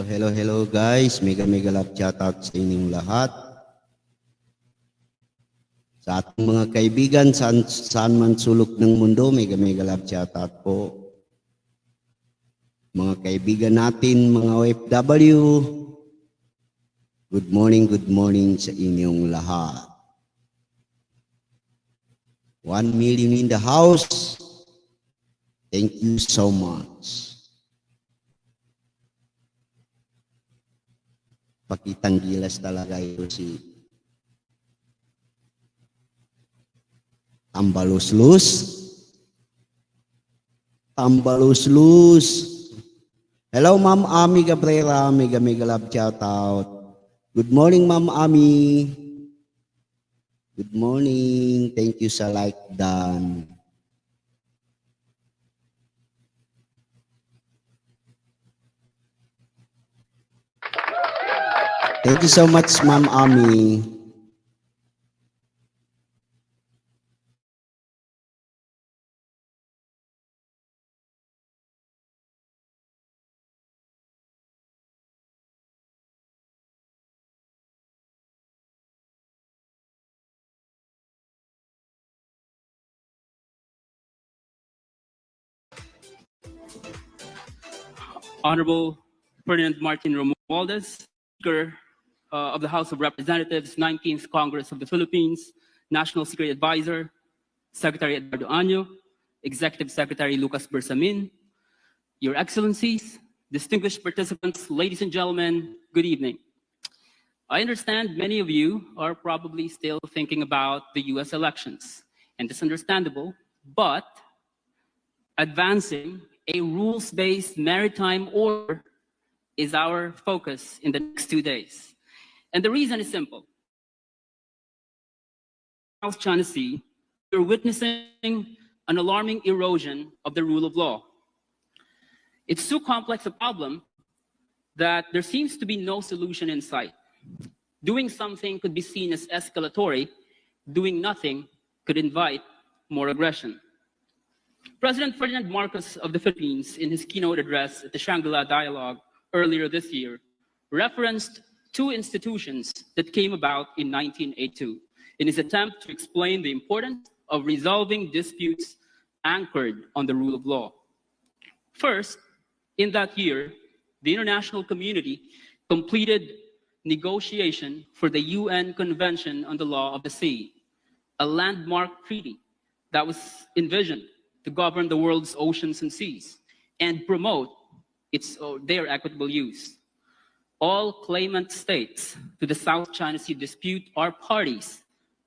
Hello guys. Mega love shoutout sa inyong lahat. Sa ating mga kaibigan, saan man sulok ng mundo, mega love shoutout po. Mga kaibigan natin, mga OFW, good morning sa inyong lahat. 1 million in the house. Thank you so much. Pakitang gilas talaga ito si Tambalus-lus. Hello, Ma'am Ami Cabrera. Mega love shoutout. Good morning, Ma'am Ami. Good morning. Thank you sa like done. Thank you so much, Ma'am Ami. Honorable Ferdinand Martin Romualdez, Speaker of the House of Representatives, 19th Congress of the Philippines, National Security Advisor, Secretary Eduardo Año, Executive Secretary Lucas Bersamin, Your Excellencies, distinguished participants, ladies and gentlemen, good evening. I understand many of you are probably still thinking about the US elections, and it's understandable, but advancing a rules-based maritime order is our focus in the next 2 days. And the reason is simple. South China Sea, we're witnessing an alarming erosion of the rule of law. It's too complex a problem that there seems to be no solution in sight. Doing something could be seen as escalatory. Doing nothing could invite more aggression. President Ferdinand Marcos of the Philippines, in his keynote address at the Manila Dialogue earlier this year, referenced two institutions that came about in 1982 in his attempt to explain the importance of resolving disputes anchored on the rule of law. First, in that year, the international community completed negotiation for the UN Convention on the Law of the Sea, a landmark treaty that was envisioned to govern the world's oceans and seas and promote their equitable use. All claimant states to the South China Sea dispute are parties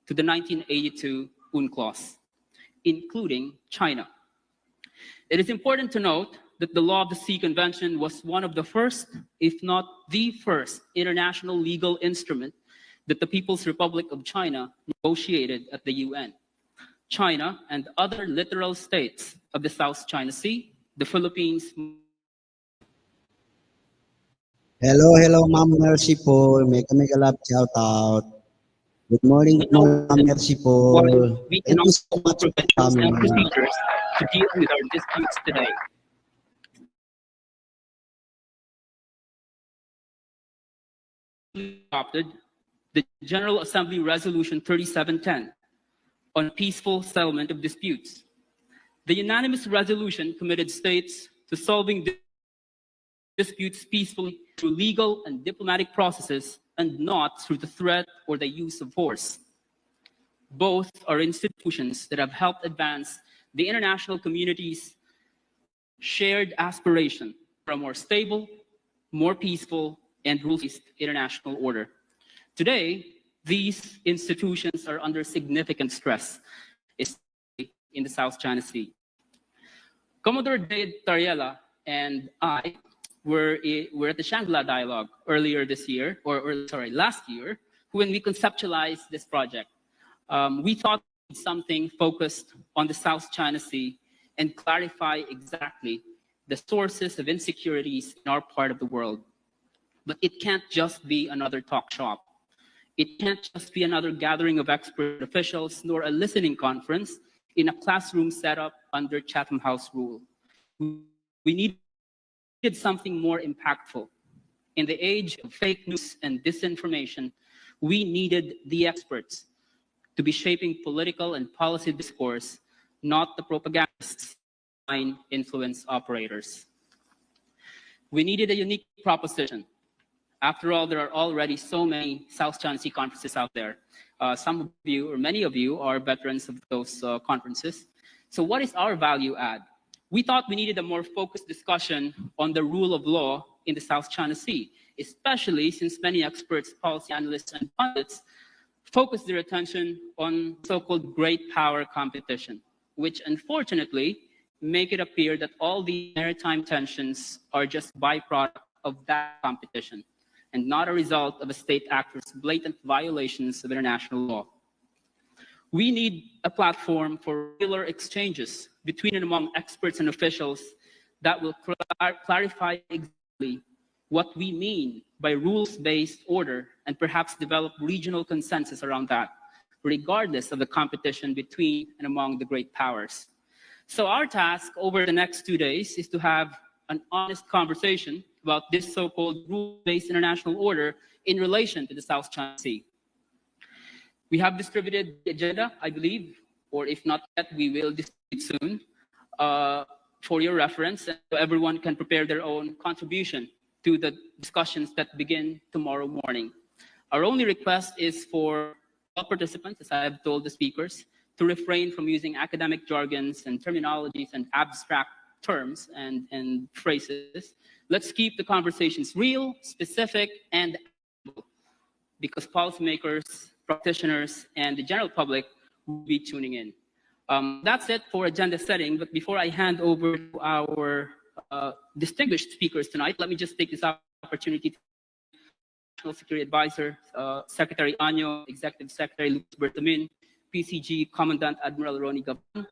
to the 1982 UNCLOS, including China. It is important to note that the Law of the Sea Convention was one of the first, if not the first, international legal instrument that the People's Republic of China negotiated at the UN. China and other littoral states of the South China Sea, the Philippines. Hello, Ma'am Mercy po. Mega love shoutout. Good morning, Ma'am Mercy po. We Thank cannot you so much for coming. procedures to deal with our disputes today. Adopted the General Assembly Resolution 3710 on peaceful settlement of disputes. The unanimous resolution committed states to solving disputes peacefully through legal and diplomatic processes and not through the threat or the use of force. Both are institutions that have helped advance the international community's shared aspiration for a more stable, more peaceful, and rules-based international order. Today, these institutions are under significant stress, especially in the South China Sea. Commodore Dade Tariela and I were at the Shangri-La Dialogue earlier this year, last year, when we conceptualized this project. We thought something focused on the South China Sea and clarify exactly the sources of insecurities in our part of the world. But it can't just be another talk shop. It can't just be another gathering of expert officials, nor a listening conference in a classroom setup under Chatham House rule. We needed something more impactful. In the age of fake news and disinformation, we needed the experts to be shaping political and policy discourse, not the propagandists and influence operators. We needed a unique proposition. After all, there are already so many South China Sea conferences out there. Some of you, or many of you, are veterans of those conferences. So what is our value add? We thought we needed a more focused discussion on the rule of law in the South China Sea, especially since many experts, policy analysts, and pundits focus their attention on so-called great power competition, which unfortunately make it appear that all the maritime tensions are just byproduct of that competition and not a result of a state actor's blatant violations of international law. We need a platform for regular exchanges between and among experts and officials that will clarify exactly what we mean by rules-based order and perhaps develop regional consensus around that, regardless of the competition between and among the great powers. So our task over the next 2 days is to have an honest conversation about this so-called rule-based international order in relation to the South China Sea. We have distributed the agenda, I believe, or if not yet, we will distribute soon for your reference, and so everyone can prepare their own contribution to the discussions that begin tomorrow morning. Our only request is for all participants, as I have told the speakers, to refrain from using academic jargons and terminologies and abstract terms and phrases. Let's keep the conversations real, specific, and actionable, because policymakers, practitioners, and the general public will be tuning in. That's it for agenda setting, but before I hand over to our distinguished speakers tonight, let me just take this opportunity to National Security Advisor, Secretary Anyo, Executive Secretary Luis Bertamin, PCG Commandant Admiral Ronnie Gaban,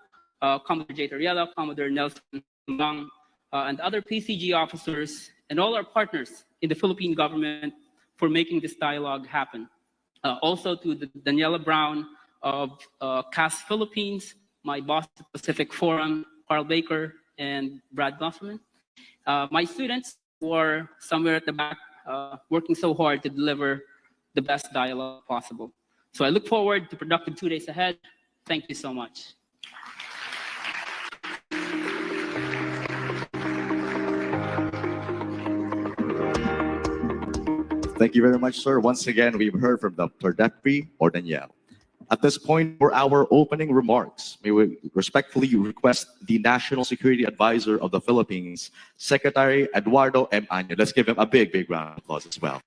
Commodore J. Tariela, Commodore Nelson Mang, and other PCG officers, and all our partners in the Philippine government for making this dialogue happen. Also to the Daniela Brown of CAS Philippines, my boss at Pacific Forum, Carl Baker, and Brad Gosselman. My students who are somewhere at the back working so hard to deliver the best dialogue possible. So I look forward to productive 2 days ahead. Thank you so much. Thank you very much, sir. Once again, we've heard from Dr. Depri or Danielle. At this point, for our opening remarks, may we respectfully request the National Security Advisor of the Philippines, Secretary Eduardo M. Año. Let's give him a big, big round of applause as well.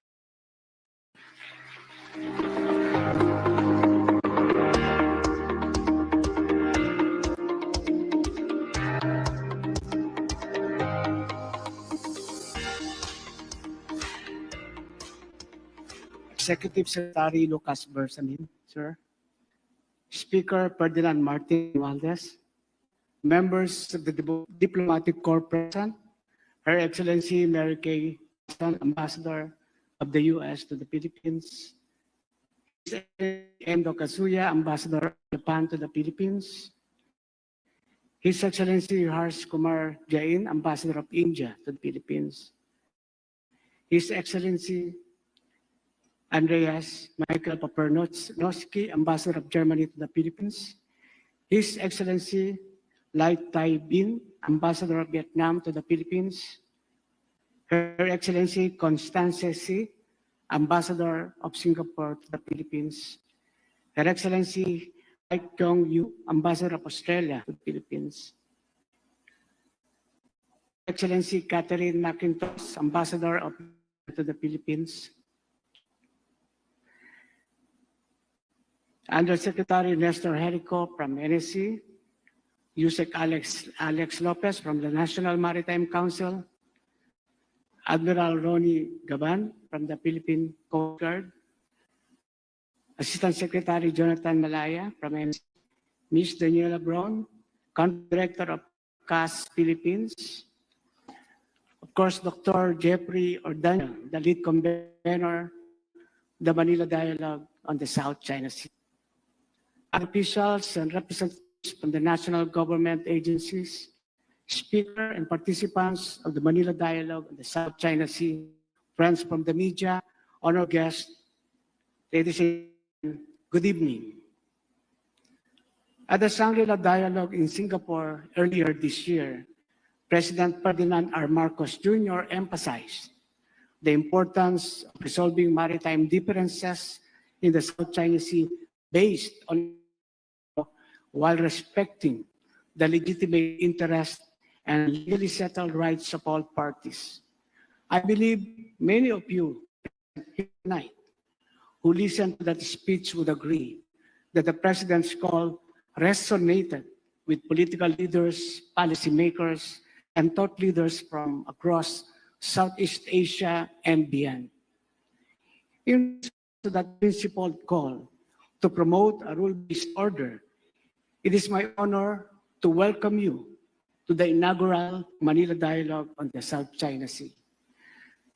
Executive Secretary Lucas Bersamin, sir. Speaker Ferdinand Martin Valdez, members of the Diplomatic Corps present, Her Excellency Mary Kay, Ambassador of the U.S. to the Philippines, His Excellency Endo Kazuya, Ambassador of Japan to the Philippines, His Excellency Harsh Kumar Jain, Ambassador of India to the Philippines, His Excellency Andreas Michael Papernoski, Ambassador of Germany to the Philippines, His Excellency Lai Tai Bin, Ambassador of Vietnam to the Philippines, Her Excellency Constance Si, Ambassador of Singapore to the Philippines, Her Excellency Hai Kyong Yu, Ambassador of Australia to the Philippines, Her Excellency Catherine McIntosh, Ambassador of to the Philippines, Undersecretary Nestor Jericho from NSC, USEC Alex Lopez from the National Maritime Council, Admiral Ronnie Gaban from the Philippine Coast Guard, Assistant Secretary Jonathan Malaya from NSC, Ms. Daniela Brown, Country Director of CAS Philippines, of course, Dr. Jeffrey Ordaño, the lead convener, the Manila Dialogue on the South China Sea. Officials and representatives from the national government agencies, speaker and participants of the Manila Dialogue on the South China Sea, friends from the media, honored guests, ladies and gentlemen, good evening. At the Manila Dialogue in Singapore earlier this year, President Ferdinand R. Marcos Jr. emphasized the importance of resolving maritime differences in the South China Sea based on while respecting the legitimate interests and legally settled rights of all parties. I believe many of you here tonight who listened to that speech would agree that the President's call resonated with political leaders, policymakers, and thought leaders from across Southeast Asia and beyond. In response to that principled call to promote a rule-based order, it is my honor to welcome you to the inaugural Manila Dialogue on the South China Sea.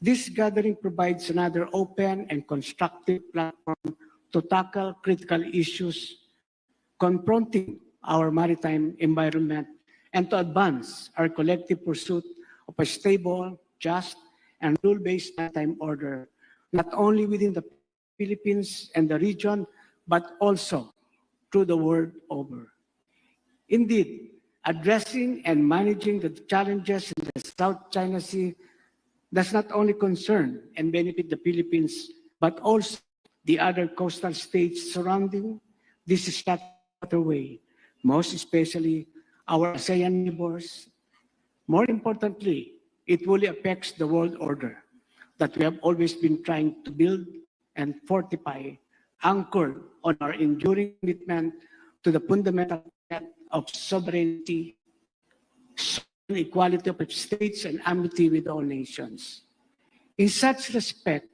This gathering provides another open and constructive platform to tackle critical issues confronting our maritime environment and to advance our collective pursuit of a stable, just, and rule-based maritime order, not only within the Philippines and the region, but also through the world over. Indeed, addressing and managing the challenges in the South China Sea does not only concern and benefit the Philippines, but also the other coastal states surrounding this waterway, most especially our ASEAN neighbors. More importantly, it fully affects the world order that we have always been trying to build and fortify, anchored on our enduring commitment to the fundamental of sovereignty, equality of states, and amity with all nations. In such respect,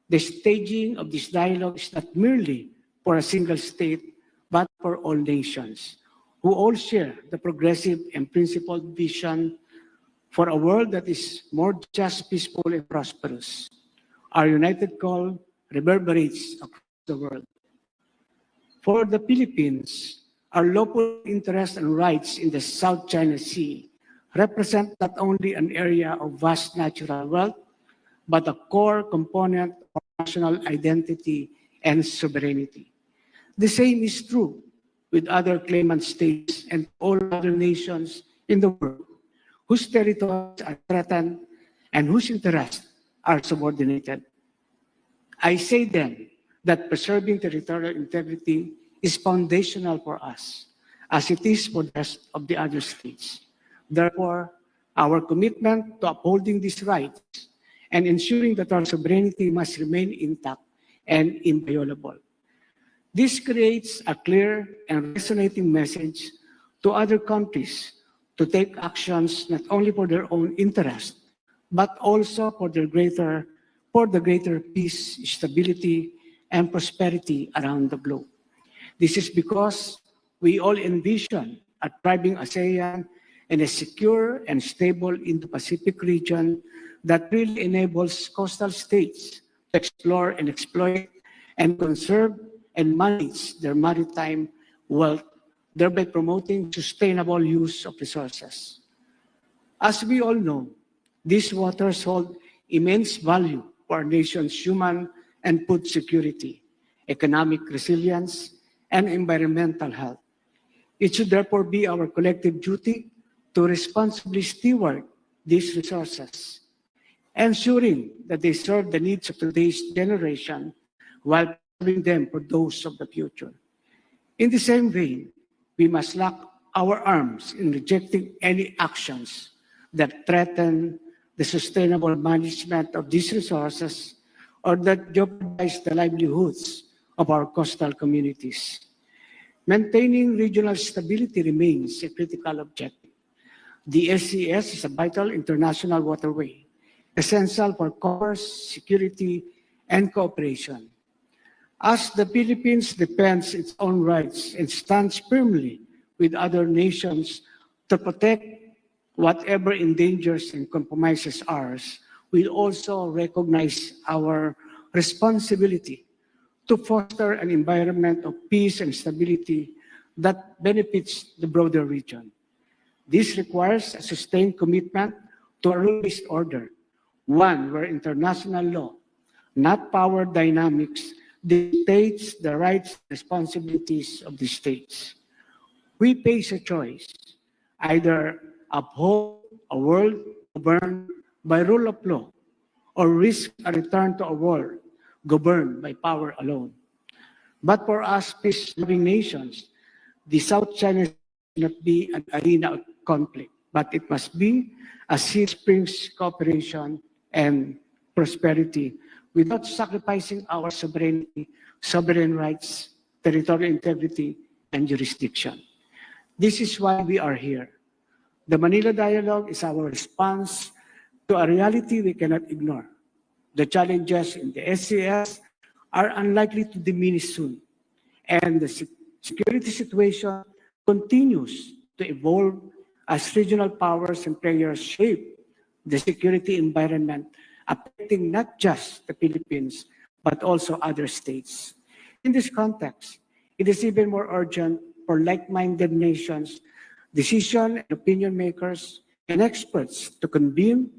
the staging of this dialogue is not merely for a single state, but for all nations, who all share the progressive and principled vision for a world that is more just, peaceful, and prosperous. Our united call reverberates across the world. For the Philippines, our local interests and rights in the South China Sea represent not only an area of vast natural wealth, but a core component of national identity and sovereignty. The same is true with other claimant states and all other nations in the world whose territories are threatened and whose interests are subordinated. I say then that preserving territorial integrity is foundational for us, as it is for the rest of the other states. Therefore, our commitment to upholding these rights and ensuring that our sovereignty must remain intact and inviolable. This creates a clear and resonating message to other countries to take actions not only for their own interest, but also for the greater peace, stability, and prosperity around the globe. This is because we all envision a thriving ASEAN and a secure and stable Indo-Pacific region that really enables coastal states to explore and exploit and conserve and manage their maritime wealth, thereby promoting sustainable use of resources. As we all know, these waters hold immense value for our nation's human and food security, economic resilience, and environmental health. It should therefore be our collective duty to responsibly steward these resources, ensuring that they serve the needs of today's generation while preserving them for those of the future. In the same vein, we must lock our arms in rejecting any actions that threaten the sustainable management of these resources or that jeopardize the livelihoods of our coastal communities. Maintaining regional stability remains a critical objective. The SCS is a vital international waterway, essential for commerce, security, and cooperation. As the Philippines defends its own rights and stands firmly with other nations to protect whatever endangers and compromises ours, we also recognize our responsibility to foster an environment of peace and stability that benefits the broader region. This requires a sustained commitment to a rule-based order, one where international law, not power dynamics, dictates the rights and responsibilities of the states. We face a choice, either uphold a world governed by rule of law or risk a return to a world governed by power alone. But for us peace-loving nations, the South China Sea should not be an arena of conflict, but it must be a sea springs cooperation and prosperity without sacrificing our sovereignty, sovereign rights, territorial integrity, and jurisdiction. This is why we are here. The Manila Dialogue is our response to a reality we cannot ignore. The challenges in the SCS are unlikely to diminish soon, and the security situation continues to evolve as regional powers and players shape the security environment, affecting not just the Philippines, but also other states. In this context, it is even more urgent for like-minded nations, decision and opinion makers, and experts to convene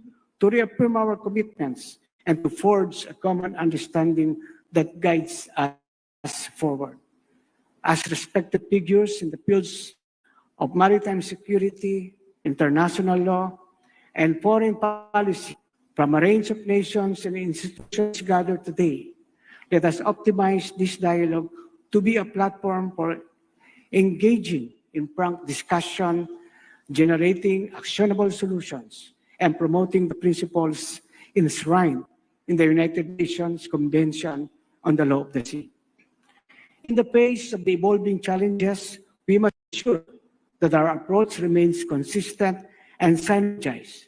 to reaffirm our commitments and to forge a common understanding that guides us forward. As respected figures in the fields of maritime security, international law, and foreign policy from a range of nations and institutions gathered today, let us optimize this dialogue to be a platform for engaging in frank discussion, generating actionable solutions, and promoting the principles enshrined in the United Nations Convention on the Law of the Sea. In the face of the evolving challenges, we must ensure that our approach remains consistent and synergized.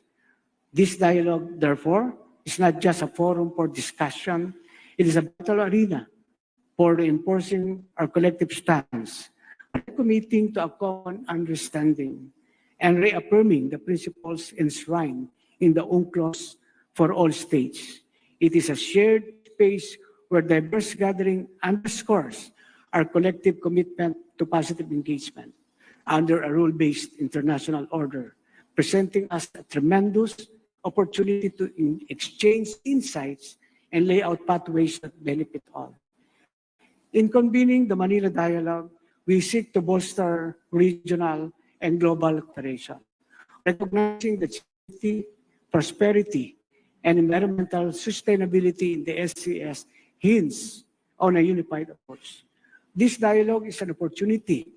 This dialogue, therefore, is not just a forum for discussion, it is a vital arena for reinforcing our collective stance, committing to a common understanding, and reaffirming the principles enshrined in the UNCLOS for all states. It is a shared space where diverse gathering underscores our collective commitment to positive engagement under a rule-based international order, presenting us a tremendous opportunity to exchange insights and lay out pathways that benefit all. In convening the Manila Dialogue, we seek to bolster regional and global cooperation, recognizing that safety, prosperity, and environmental sustainability in the SCS hinge on a unified approach. This dialogue is an opportunity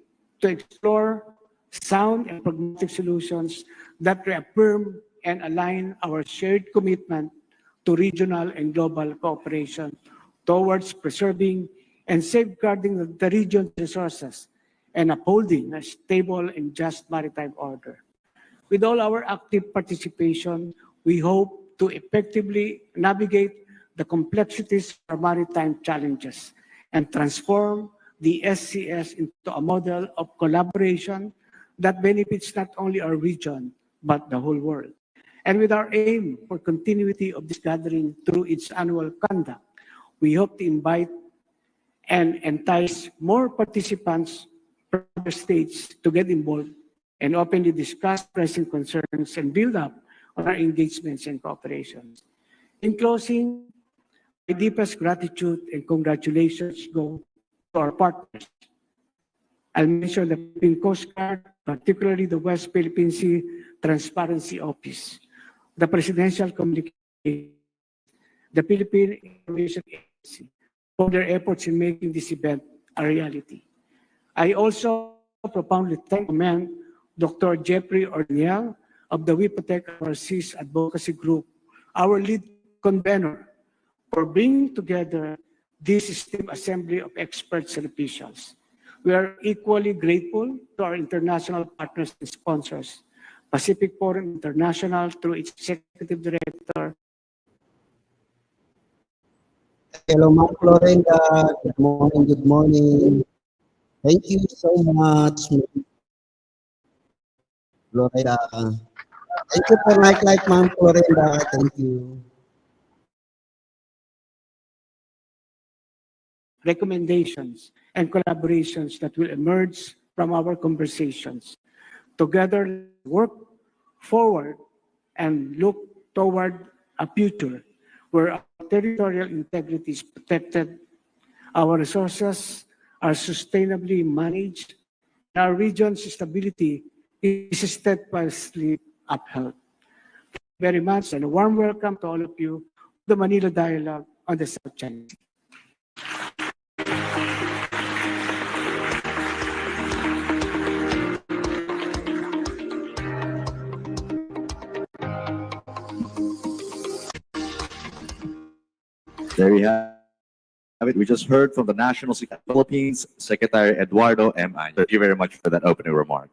to explore sound and pragmatic solutions that reaffirm and align our shared commitment to regional and global cooperation towards preserving and safeguarding the region's resources and upholding a stable and just maritime order. With all our active participation, we hope to effectively navigate the complexities of our maritime challenges and transform the SCS into a model of collaboration that benefits not only our region, but the whole world. And with our aim for continuity of this gathering through its annual conduct, we hope to invite and entice more participants from other states to get involved and openly discuss pressing concerns and build up on our engagements and cooperations. In closing, my deepest gratitude and congratulations go to our partners. I'll mention the Philippine Coast Guard, particularly the West Philippine Sea Transparency Office, the Presidential Communication, the Philippine Information Agency, for their efforts in making this event a reality. I also profoundly thank and commend Dr. Jeffrey Orniel of the We Protect Our Seas Advocacy Group, our lead convener, for bringing together this esteemed assembly of experts and officials. We are equally grateful to our international partners and sponsors, Pacific Forum International through its Executive Director. Hello, Ma'am Florinda. Good morning, good morning. Thank you so much, Ma'am Florinda. Thank you for like, Ma'am Florinda. Thank you. Recommendations and collaborations that will emerge from our conversations. Together, work forward and look toward a future where our territorial integrity is protected, our resources are sustainably managed, and our region's stability is steadfastly upheld. Thank you very much, and a warm welcome to all of you to the Manila Dialogue on the South China Sea. There we have it. We just heard from the National Security of the Philippines, Secretary Eduardo M. Año. Thank you very much for that opening remark.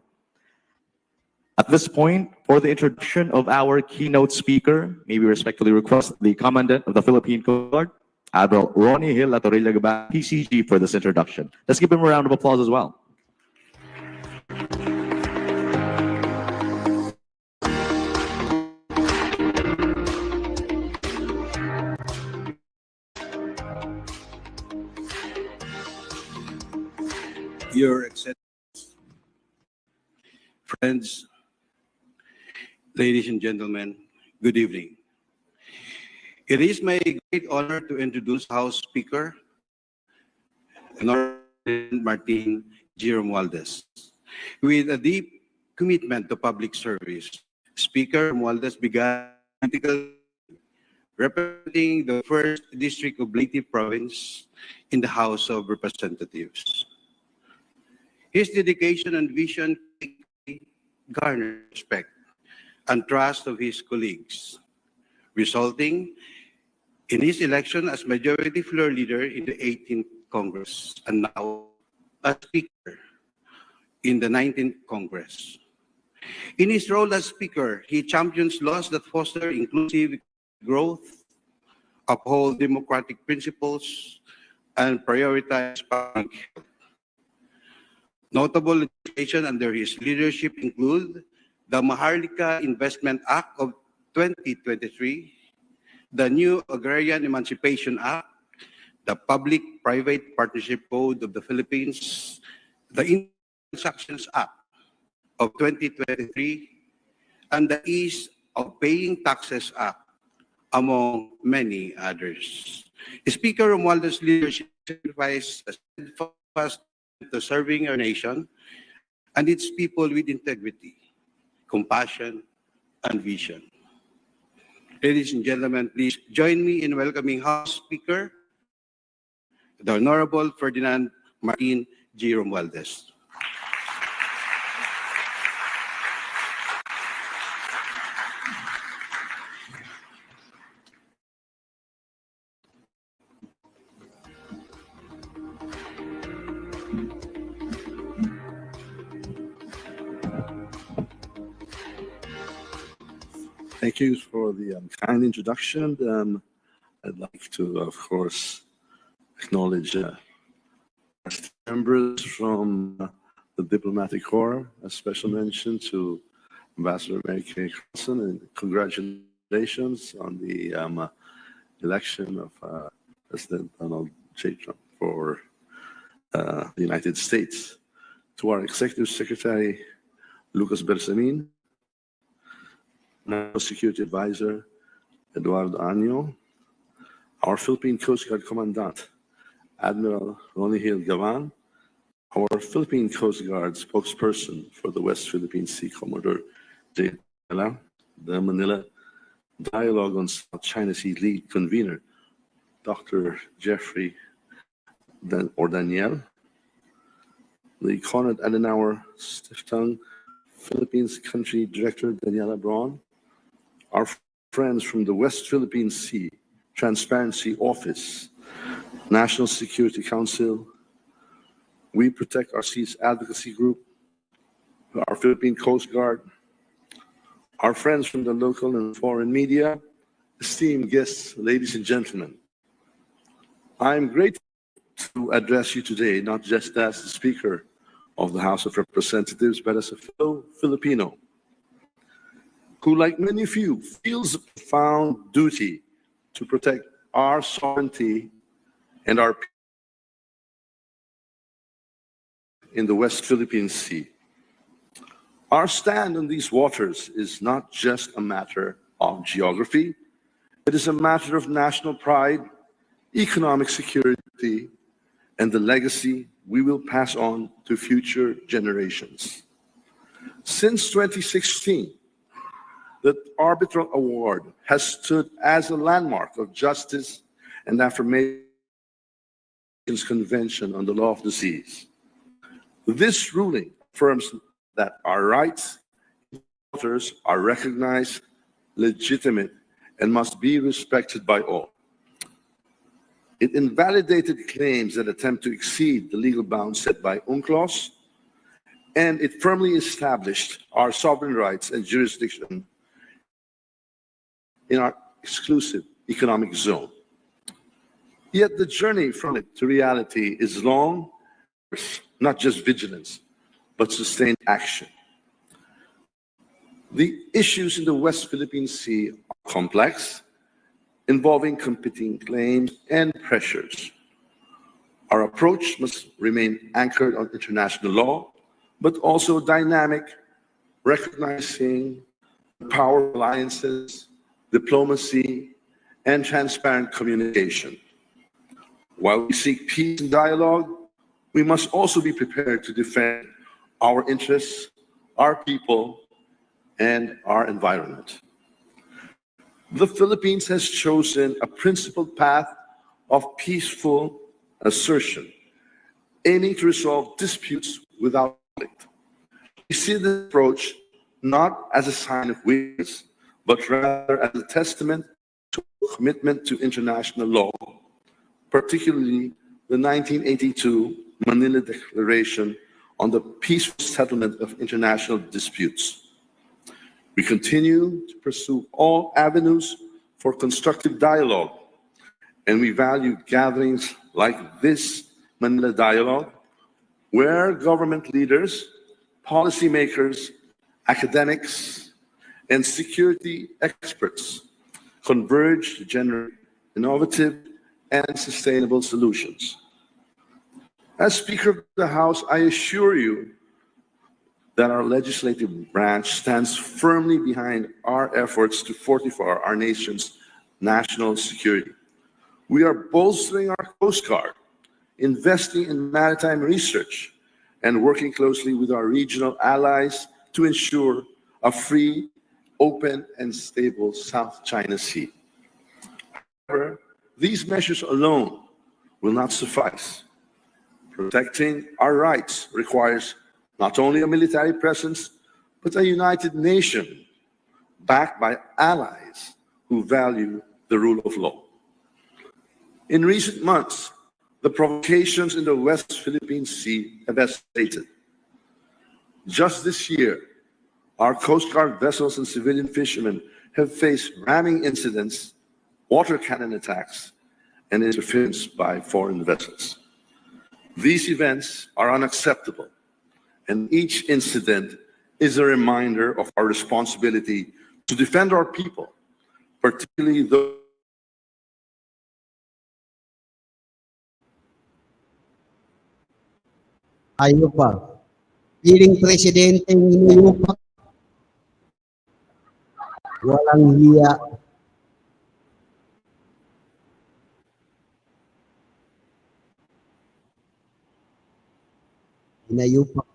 At this point, for the introduction of our keynote speaker, may we respectfully request the Commandant of the Philippine Coast Guard, Admiral Ronnie Hill Latorilla-Gaban, PCG, for this introduction. Let's give him a round of applause as well. Your Excellencies, friends, ladies and gentlemen, good evening. It is my great honor to introduce House Speaker, Honorable Martin G. Romualdez. With a deep commitment to public service, Speaker Romualdez began political representing the 1st District of Leyte Province in the House of Representatives. His dedication and vision garnered respect and trust of his colleagues, resulting in his election as Majority Floor Leader in the 18th Congress and now as Speaker in the 19th Congress. In his role as Speaker, he champions laws that foster inclusive growth, uphold democratic principles, and prioritize public health. Notable legislation under his leadership include the Maharlika Investment Act of 2023, the new Agrarian Emancipation Act, the Public-Private Partnership Code of the Philippines, the Transactions Act of 2023, and the Ease of Paying Taxes Act, among many others. Speaker Romualdez's leadership signifies a steadfast to serving our nation and its people with integrity, compassion, and vision. Ladies and gentlemen, please join me in welcoming House Speaker, the Honorable Ferdinand Martin G. Romualdez. Thank you for the kind introduction. I'd like to, of course, acknowledge members from the Diplomatic Corps. A special mention to Ambassador Mary Kay Carlson, and congratulations on the election of President Donald J. Trump for the United States. To our Executive Secretary, Lucas Bersamin, National Security Advisor, Eduardo Año, our Philippine Coast Guard Commandant, Admiral Ronnie Hill Gavan, our Philippine Coast Guard spokesperson for the West Philippine Sea, Commodore J. Tala, the Manila Dialogue on South China Sea lead convener, Dr. Jeffrey Daniel, the Konrad Adenauer Stiftung Philippines Country Director, Daniela Braun, our friends from the West Philippine Sea Transparency Office, National Security Council, We Protect Our Seas Advocacy Group, our Philippine Coast Guard, our friends from the local and foreign media, esteemed guests, ladies and gentlemen. I'm grateful to address you today, not just as the Speaker of the House of Representatives, but as a fellow Filipino who, like many of you, feels a profound duty to protect our sovereignty and our people in the West Philippine Sea. Our stand on these waters is not just a matter of geography, It is a matter of national pride, economic security, and the legacy we will pass on to future generations. Since 2016, the Arbitral Award has stood as a landmark of justice and affirmation Convention on the Law of the Seas. This ruling affirms that our rights are recognized, legitimate, and must be respected by all. It invalidated claims that attempt to exceed the legal bounds set by UNCLOS, and it firmly established our sovereign rights and jurisdiction in our exclusive economic zone. Yet the journey from it to reality is long, not just vigilance, but sustained action. The issues in the West Philippine Sea are complex, involving competing claims and pressures. Our approach must remain anchored on international law, but also dynamic, recognizing the power of alliances, diplomacy, and transparent communication. While we seek peace and dialogue, we must also be prepared to defend our interests, our people, and our environment. The Philippines has chosen a principled path of peaceful assertion, aiming to resolve disputes without conflict. We see this approach not as a sign of weakness, but rather as a testament to commitment to international law, particularly the 1982 Manila Declaration on the peaceful settlement of international disputes. We continue to pursue all avenues for constructive dialogue, and we value gatherings like this Manila Dialogue, where government leaders, policymakers, academics, and security experts converge to generate innovative and sustainable solutions. As Speaker of the House, I assure you that our legislative branch stands firmly behind our efforts to fortify our nation's national security. We are bolstering our Coast Guard, investing in maritime research, and working closely with our regional allies to ensure a free, open, and stable South China Sea. However, these measures alone will not suffice. Protecting our rights requires not only a military presence, but a united nation backed by allies who value the rule of law. In recent months, the provocations in the West Philippine Sea have escalated. Just this year, our Coast Guard vessels and civilian fishermen have faced ramming incidents, water cannon attacks, and interference by foreign vessels. These events are unacceptable, and each incident is a reminder of our responsibility to defend our people, particularly those. Ayaw pa. Piling presidente hinuyupak. Walang hiya. Hinayupak.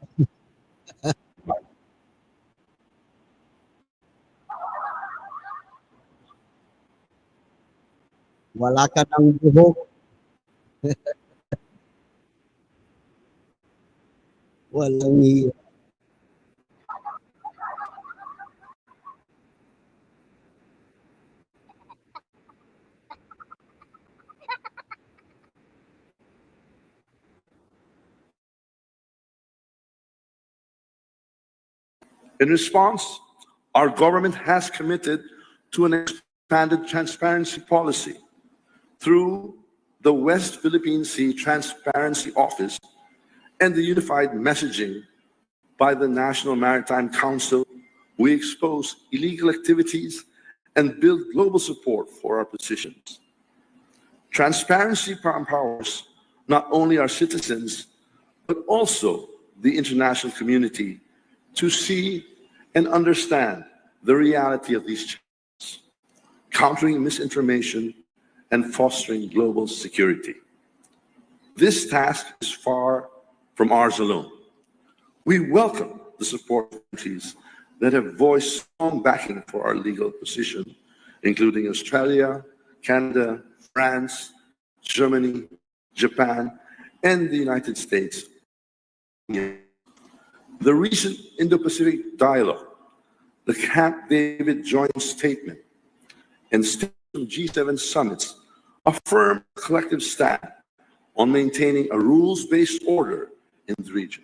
Wala ka ng buhok. Walang hiya. In response, our government has committed to an expanded transparency policy through the West Philippine Sea Transparency Office and the unified messaging by the National Maritime Council. We expose illegal activities and build global support for our positions. Transparency empowers not only our citizens, but also the international community to see and understand the reality of these challenges. countering misinformation, and fostering global security. This task is far from ours alone. We welcome the support of countries that have voiced strong backing for our legal position, including Australia, Canada, France, Germany, Japan, and the United States. The recent Indo-Pacific Dialogue, the Camp David Joint Statement, and statements from G7 summits affirm a collective stand on maintaining a rules-based order in the region.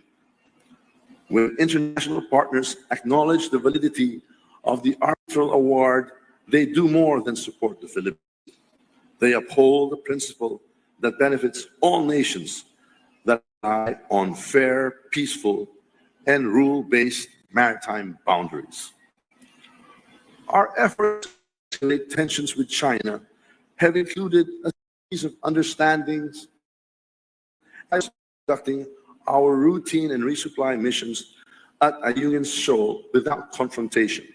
When international partners acknowledge the validity of the arbitral award, they do more than support the Philippines. They uphold the principle that benefits all nations that rely on fair, peaceful, and rule-based maritime boundaries. Our efforts to escalate tensions with China have included a series of understandings as conducting our routine and resupply missions at Ayungin Shoal without confrontation.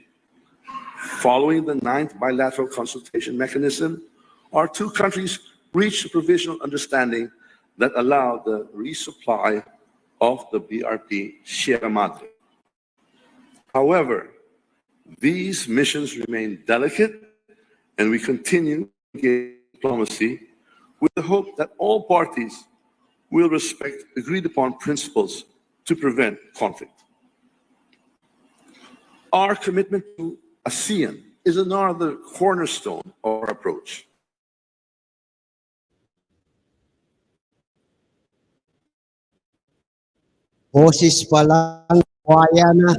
Following the 9th bilateral consultation mechanism, our two countries reached a provisional understanding that allowed the resupply of the BRP Sierra Madre. However, these missions remain delicate, and we continue to engage diplomacy with the hope that all parties will respect agreed upon principles to prevent conflict. Our commitment to ASEAN is another cornerstone of our approach. Boses pa lang, buhaya na.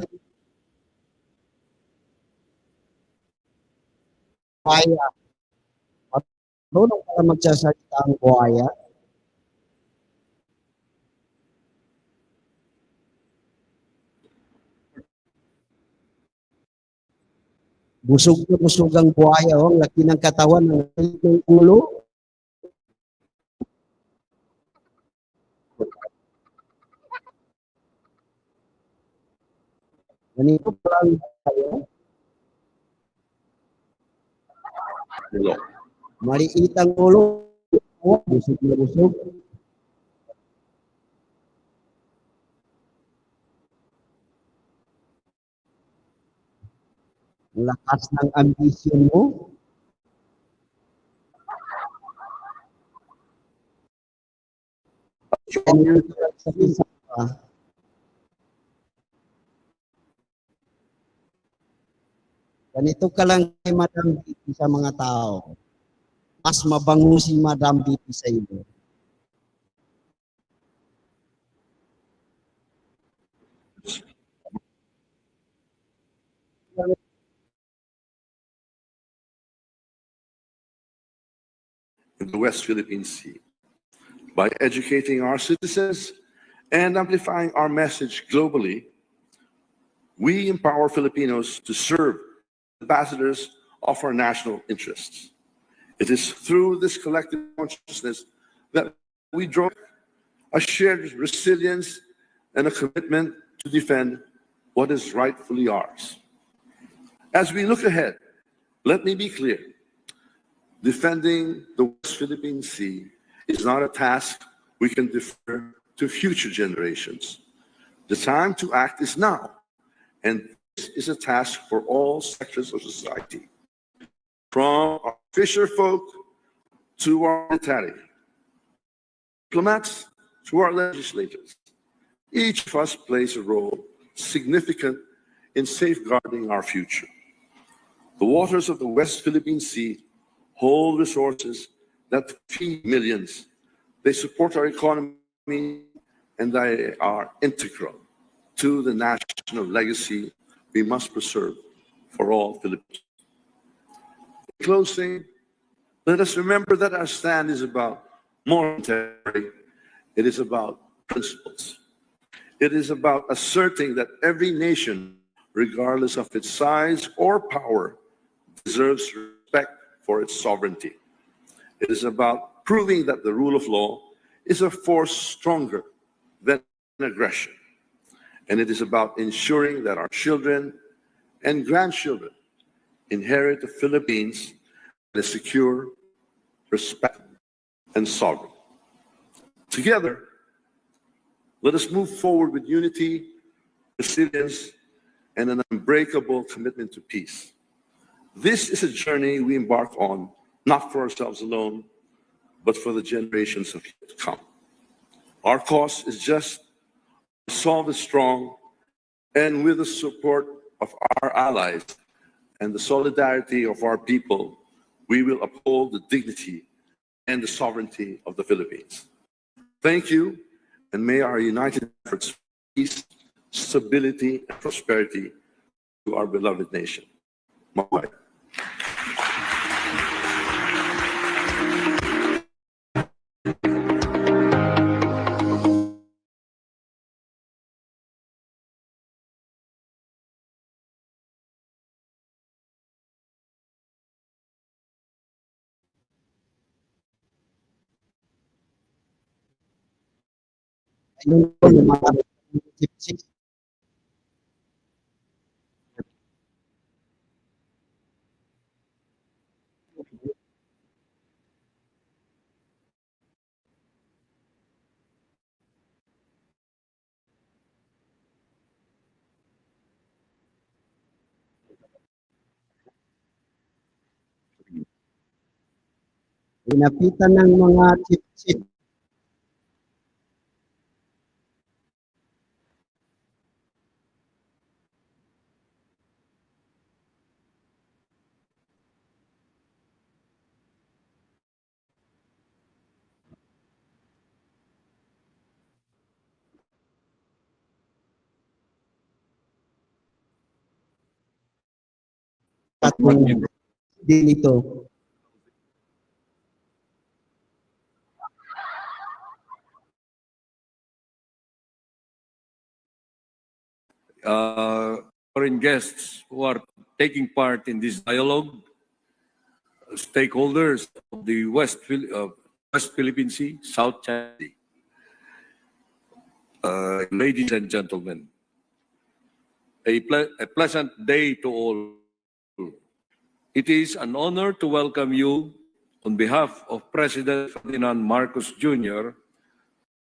Buhaya. Marunong ka na magsasalita ang buhaya. Busog na busog ang buhaya, oh. Ang laki ng katawan, ang laki ng ulo. Ganito pa lang buhaya. Maliit ang ulo. Oh, busog na busog. Ang lakas ng ambisyon mo. Ganito ka lang kay Madam BP sa mga tao. Mas mabango si Madam BP sa iyo. In the West Philippine Sea. By educating our citizens and amplifying our message globally, we empower Filipinos to serve ambassadors of our national interests. It is through this collective consciousness that we draw a shared resilience and a commitment to defend what is rightfully ours. As we look ahead, let me be clear. Defending the West Philippine Sea is not a task we can defer to future generations. The time to act is now, and this is a task for all sectors of society, from our fisher folk to our military, diplomats to our legislators. Each of us plays a role significant in safeguarding our future. The waters of the West Philippine Sea hold resources that feed millions. They support our economy, and they are integral to the national legacy we must preserve for all Filipinos. In closing, let us remember that our stand is about more than territory. It is about principles. It is about asserting that every nation, regardless of its size or power, deserves respect for its sovereignty. It is about proving that the rule of law is a force stronger than aggression. And it is about ensuring that our children and grandchildren inherit the Philippines is secure, respect, and sovereign. Together, let us move forward with unity, resilience, and an unbreakable commitment to peace. This is a journey we embark on, not for ourselves alone, but for the generations of yet to come. Our cause is just, resolve is strong, and with the support of our allies and the solidarity of our people, we will uphold the dignity and the sovereignty of the Philippines. Thank you, and may our united efforts for peace, stability, and prosperity to our beloved nation. Mabuhay. Ayun po, yung mga chip-chip. Pinapitan ng mga chip-chip. At din ito. Foreign guests who are taking part in this dialogue, stakeholders of the West Philippine Sea, South China Sea. Ladies and gentlemen, a pleasant day to all. It is an honor to welcome you on behalf of President Ferdinand Marcos Jr.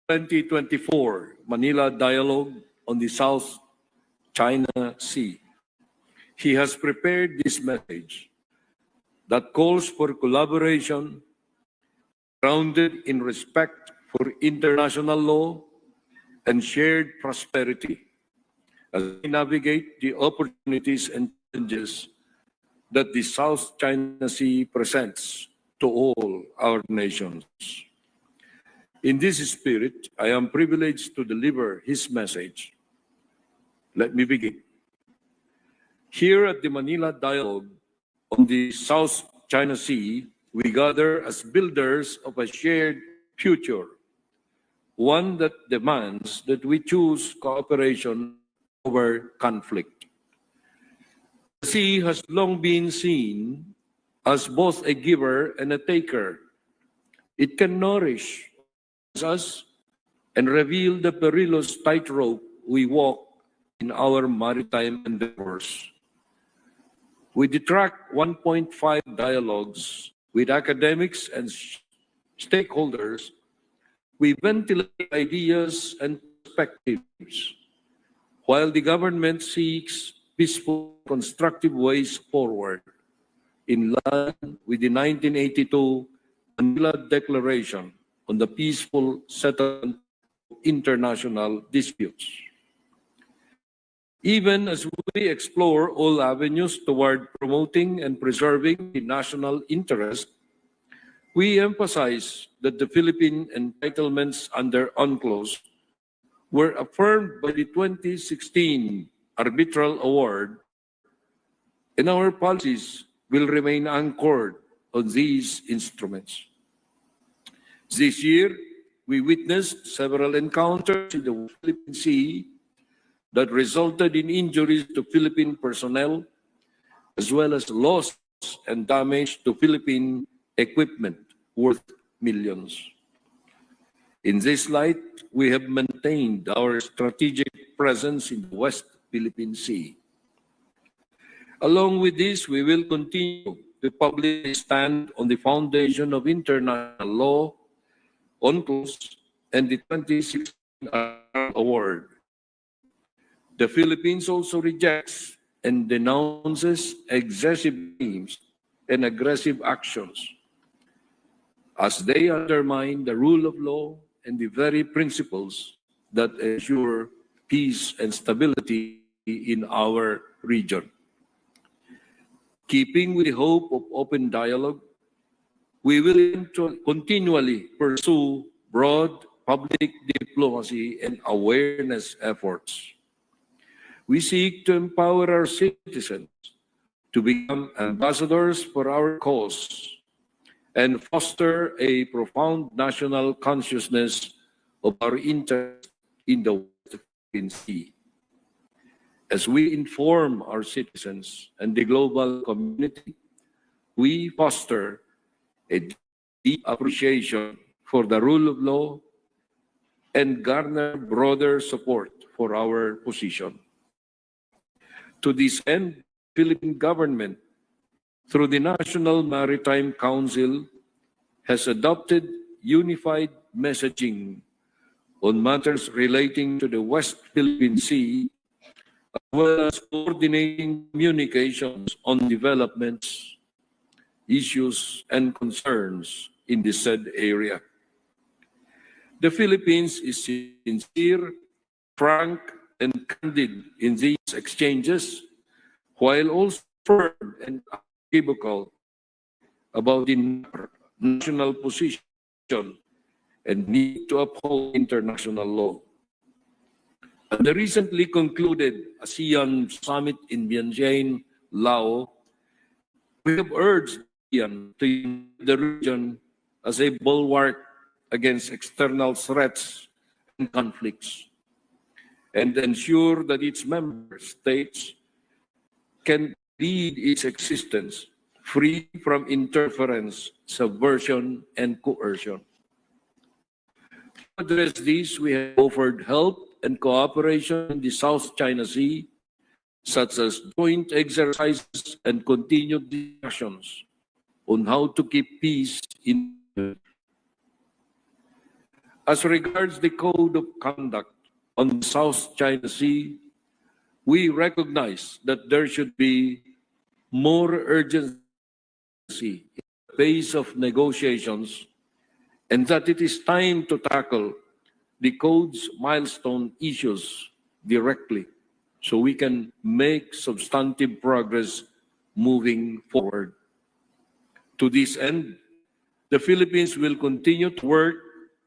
2024 Manila Dialogue on the South China Sea. He has prepared this message that calls for collaboration grounded in respect for international law and shared prosperity as we navigate the opportunities and challenges that the South China Sea presents to all our nations. In this spirit, I am privileged to deliver his message. Let me begin. Here at the Manila Dialogue on the South China Sea, we gather as builders of a shared future, one that demands that we choose cooperation over conflict. The sea has long been seen as both a giver and a taker. It can nourish us and reveal the perilous tightrope we walk in our maritime endeavors. With the track 1.5 dialogues with academics and stakeholders, we ventilate ideas and perspectives, while the government seeks peaceful, constructive ways forward in line with the 1982 Manila Declaration on the peaceful settlement of international disputes. Even as we explore all avenues toward promoting and preserving the national interest, we emphasize that the Philippine entitlements under UNCLOS were affirmed by the 2016 Arbitral Award, and our policies will remain anchored on these instruments. This year, we witnessed several encounters in the Philippine Sea that resulted in injuries to Philippine personnel, as well as loss and damage to Philippine equipment worth millions. In this light, we have maintained our strategic presence in the West Philippine Sea. Along with this, we will continue to to publicly stand on the foundation of international law, UNCLOS, and the 2016 Award. The Philippines also rejects and denounces excessive claims and aggressive actions as they undermine the rule of law and the very principles that ensure peace and stability in our region. Keeping with the hope of open dialogue, we will continually pursue broad public diplomacy and awareness efforts. We seek to empower our citizens to become ambassadors for our cause and foster a profound national consciousness of our interest in the West Philippine Sea. As we inform our citizens and the global community, we foster a deep appreciation for the rule of law and garner broader support for our position. To this end, the Philippine government, through the National Maritime Council, has adopted unified messaging on matters relating to the West Philippine Sea, as well as coordinating communications on developments, issues, and concerns in the said area. The Philippines is sincere, frank, and candid in these exchanges, while also firm and unequivocal about the national position and need to uphold international law. At the recently concluded ASEAN Summit in Vientiane, Laos, we have urged ASEAN to use the region as a bulwark against external threats and conflicts, and ensure that its member states can lead its existence free from interference, subversion, and coercion. To address this, we have offered help and cooperation in the South China Sea, such as joint exercises and continued discussions on how to keep peace in. As regards the Code of Conduct on the South China Sea, we recognize that there should be more urgency in the pace of negotiations and that it is time to tackle the Code's milestone issues directly so we can make substantive progress moving forward. To this end, the Philippines will continue to work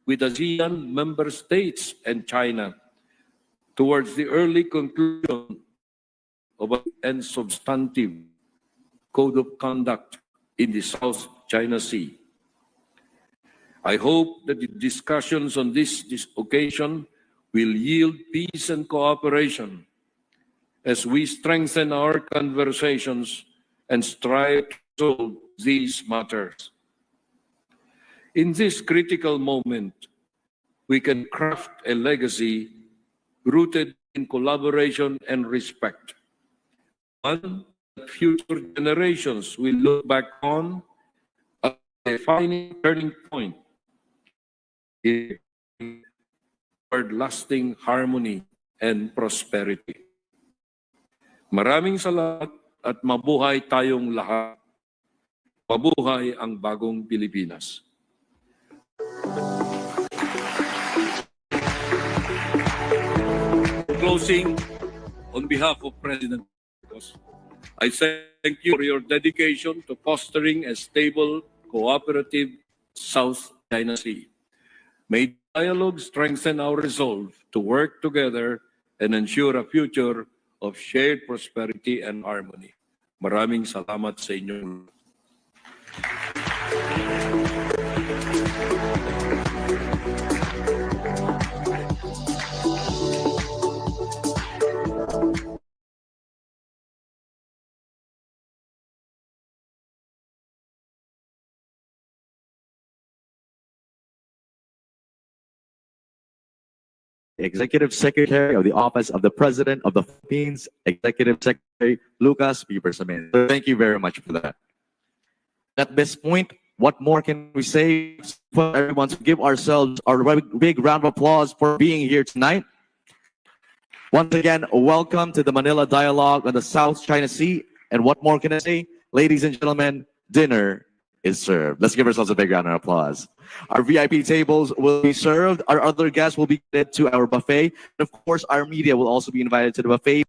with ASEAN member states and China towards the early conclusion of a substantive Code of Conduct in the South China Sea. I hope that the discussions on this occasion will yield peace and cooperation as we strengthen our conversations and strive to solve these matters. In this critical moment, we can craft a legacy rooted in collaboration and respect, one that future generations will look back on as a defining turning point in lasting harmony and prosperity. Maraming salamat at mabuhay tayong lahat. Mabuhay ang bagong Pilipinas. Closing, on behalf of President Marcos, I thank you for your dedication to fostering a stable, cooperative South China Sea. May dialogue strengthen our resolve to work together and ensure a future of shared prosperity and harmony. Maraming salamat sa inyo. Executive Secretary of the Office of the President of the Philippines, Executive Secretary Lucas P. Bersamin. Thank you very much for that. At this point, what more can we say for everyone to give ourselves a big round of applause for being here tonight? Once again, welcome to the Manila Dialogue on the South China Sea. And what more can I say? Ladies and gentlemen, dinner is served. Let's give ourselves a big round of applause. Our VIP tables will be served. Our other guests will be invited to our buffet. And of course, our media will also be invited to the buffet.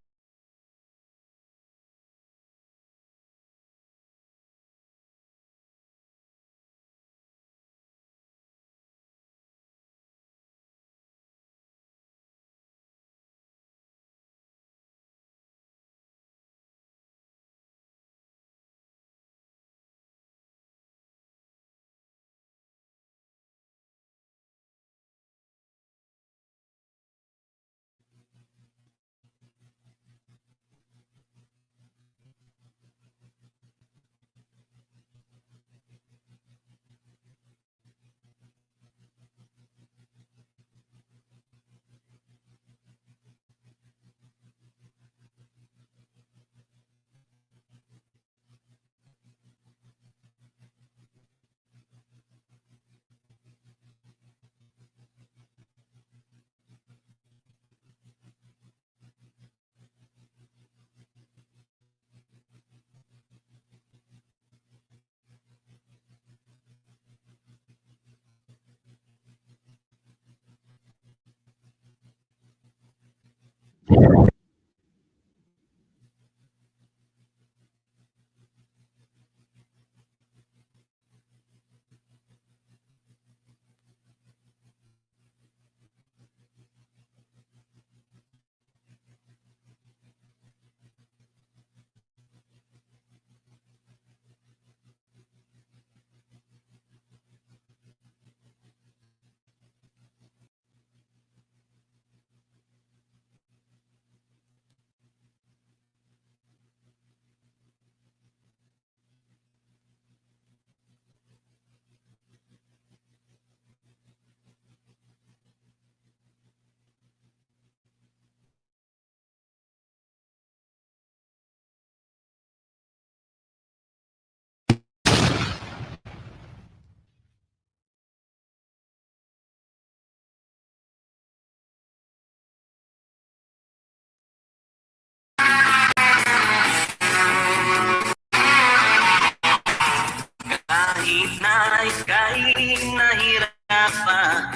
Kahit na ika'y nahirapan,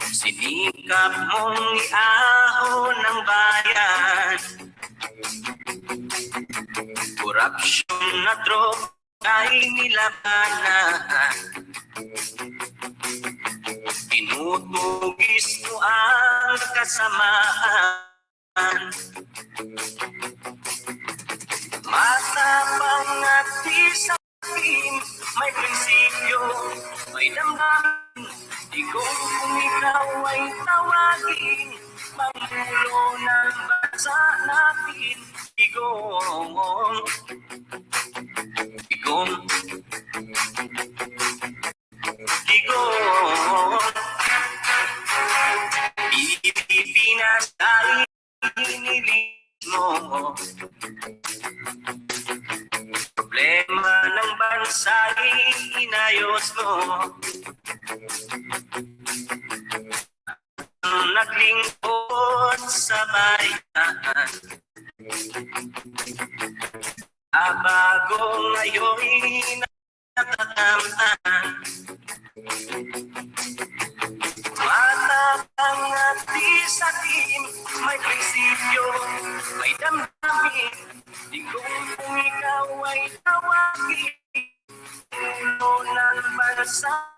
sinikap mong iahon ng bayan. Korupsyon na droga'y nilabanan, tinutugis mo ang kasamaan. Matapang at di sa akin, may prinsipyo, may damdamin. Di kung ikaw ay tawagin, Pangulo ng bansa natin. Igong, igong, igong. Pilipinas ay inilis mo. Problema ng bansa'y inayos mo. Naglingkod sa bayan, bago ngayon'y natatamtan. Matapang at di sakin, may prinsipyo, may damdamin. Di kung ikaw ay tawagin, ulo ng bansa.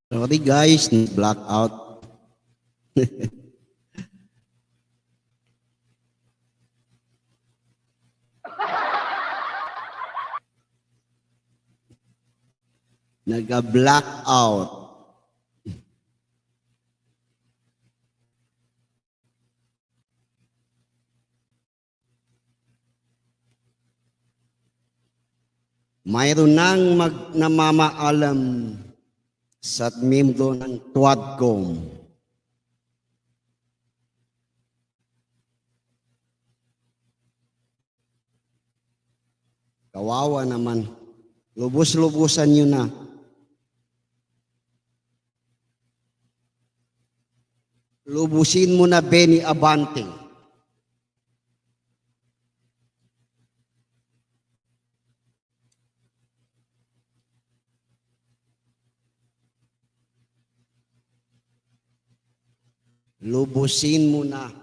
Sorry guys, blackout. Naga-blackout. Mayroon nang namamaalam sa membro ng Quadcom. Kawawa naman. Lubos-lubusan nyo na. Lubusin mo na Benny Abante. Lubusin mo na.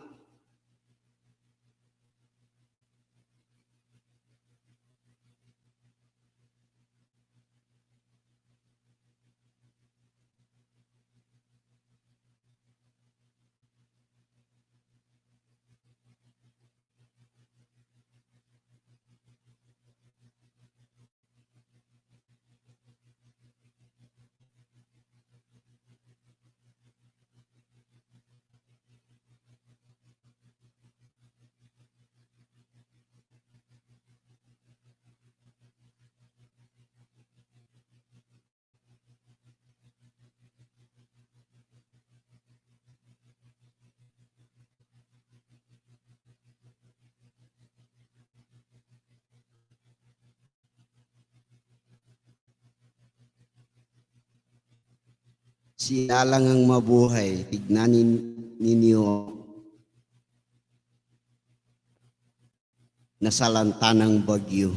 Sila lang ang mabuhay. Tignanin ninyo nasalanta ng bagyo.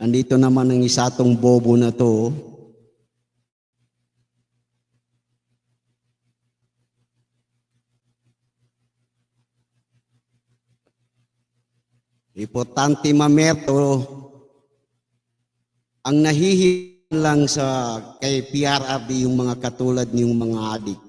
Andito naman ang isa tong bobo na to. Importante mamerto ang nahihiyan lang sa kay PRRD yung mga katulad niyong mga adik.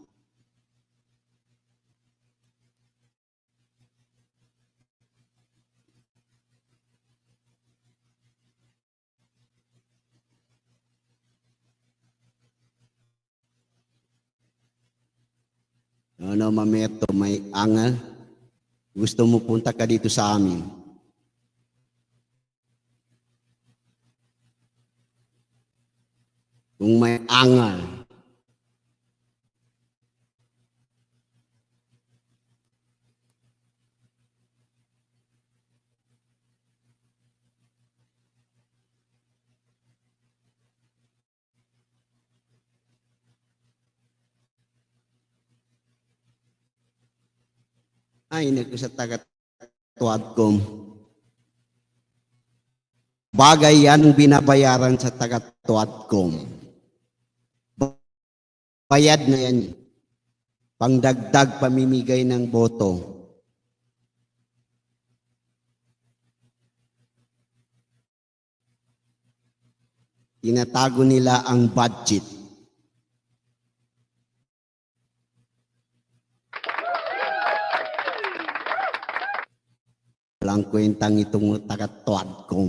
Ano, mamerto, may angal. Gusto mo punta ka dito sa amin. Kung may angal. Ay, nagko sa taga-Quadcom. Bagay yan ang binabayaran sa taga-Quadcom. Bayad na yan. Pangdagdag pamimigay ng boto. Tinatago nila ang budget. Walang kwentang itong taga-Quadcom.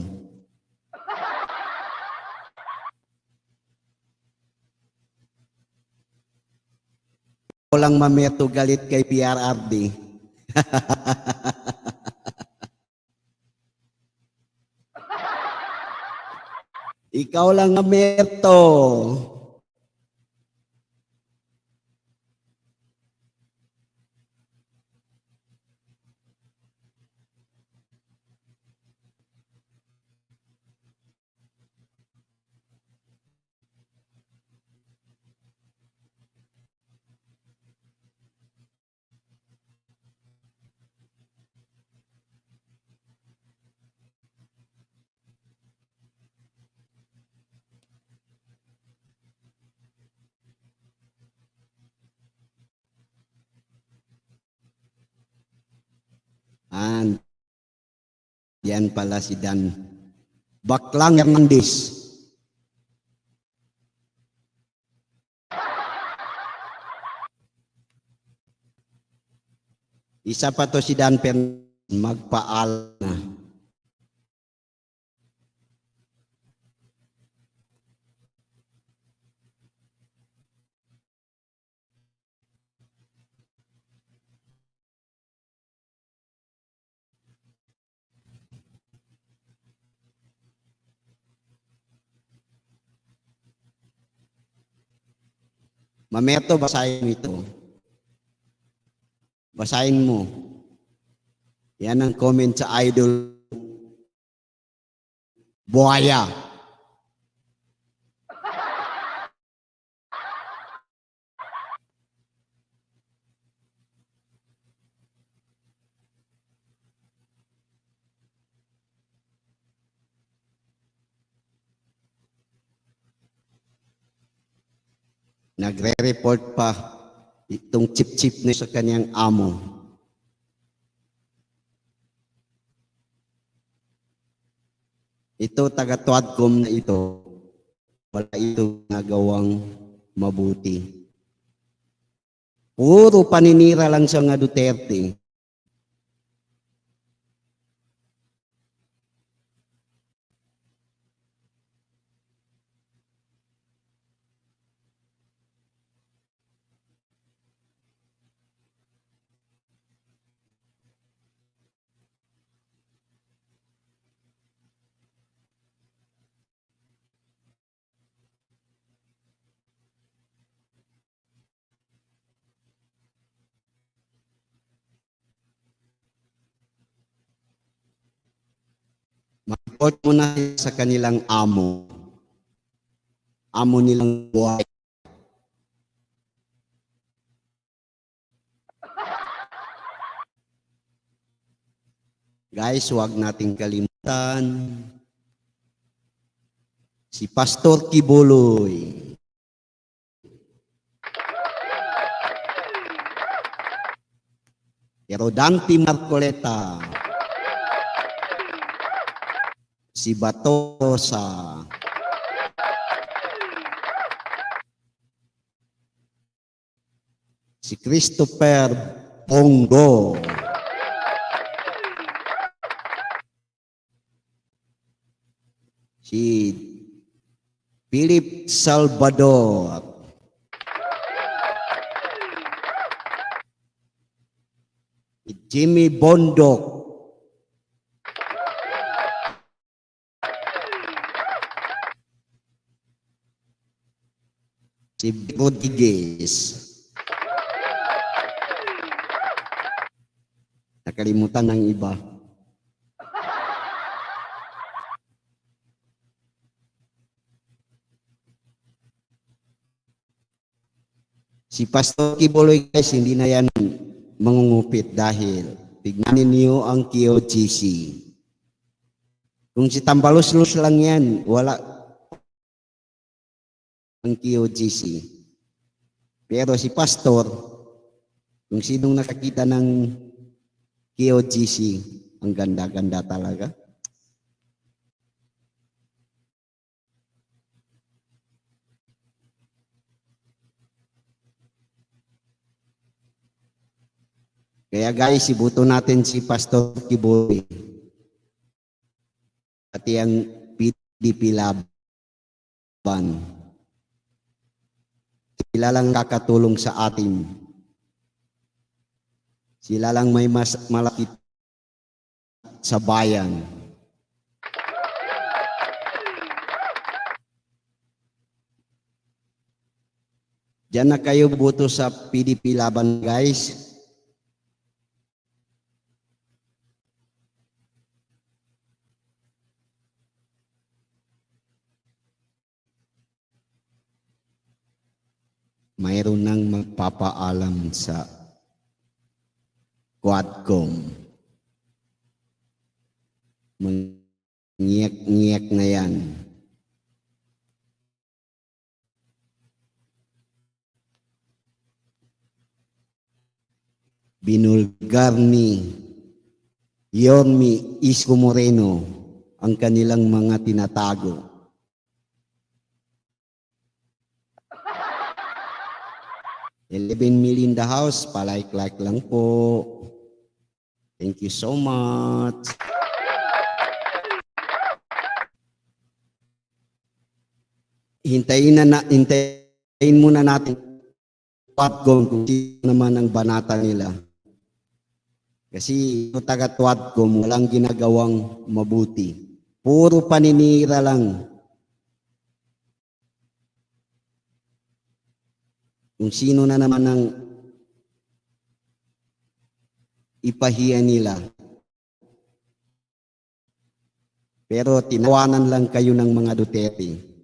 Walang mameto galit kay PRRD. Ikaw lang mameto. Yan pala si Dan. Baklang Hernandez. Isa pa to si Dan Fernandez. Magpaal na. Mamerto, basahin mo ito. Basahin mo. Yan ang comment sa idol. Buhaya. Nagre-report pa itong chip-chip na sa kanyang amo. Ito, taga-Quadcom na ito, wala ito nagawang mabuti. Puro paninira lang siya nga Duterte. Mag-report mo na sa kanilang amo. Amo nilang buhay. Guys, huwag nating kalimutan si Pastor Kibuloy. Rodante Marcoleta. Si Batosa. Si Christopher Pongo. Si Philip Salvador. Si Jimmy Bondok. Si Rodriguez. Nakalimutan ng iba. Si Pastor Kibuloy, guys, hindi na yan mangungupit dahil tignanin niyo ang QGC. Kung si Tambalos-los lang yan, wala ang QGC. Pero si Pastor, kung sinong nakakita ng QGC, ang ganda-ganda talaga. Kaya guys, ibuto natin si Pastor Kibuloy. Pati ang PDP laban. Sila lang kakatulong sa atin. Sila lang may mas malapit sa bayan. Diyan na kayo buto sa PDP laban, guys. Mayroon nang magpapaalam sa Quadcom. Mangiyak-ngiyak na yan. Binulgar ni Yorme Isko Moreno ang kanilang mga tinatago. $11 million in the house, palike-like lang po. Thank you so much. Hintayin muna natin Quadcom kung sino naman ang banata nila. Kasi yung taga Quadcom walang ginagawang mabuti. Puro paninira lang. Kung sino na naman ang ipahiya nila. Pero tinawanan lang kayo ng mga Duterte.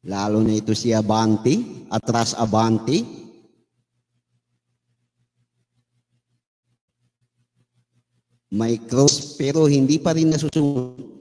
Lalo na ito si Abante, Atras Abante. May cross pero hindi pa rin nasusunod.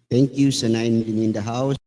Thank you sa 9 in the house.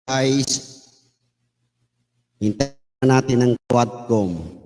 Guys, hintayin natin ang Quadcom.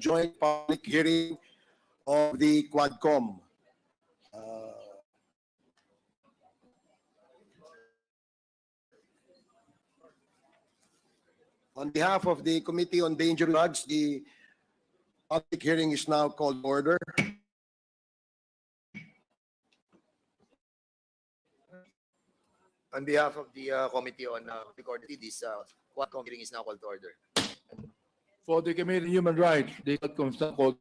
Joint public hearing of the Quadcom. On behalf of the Committee on Dangerous Drugs, the public hearing is now called to order. On behalf of the Committee on Recorded this Quadcom hearing is now called to order. For the Committee on Human Rights, the Quadcom is now called to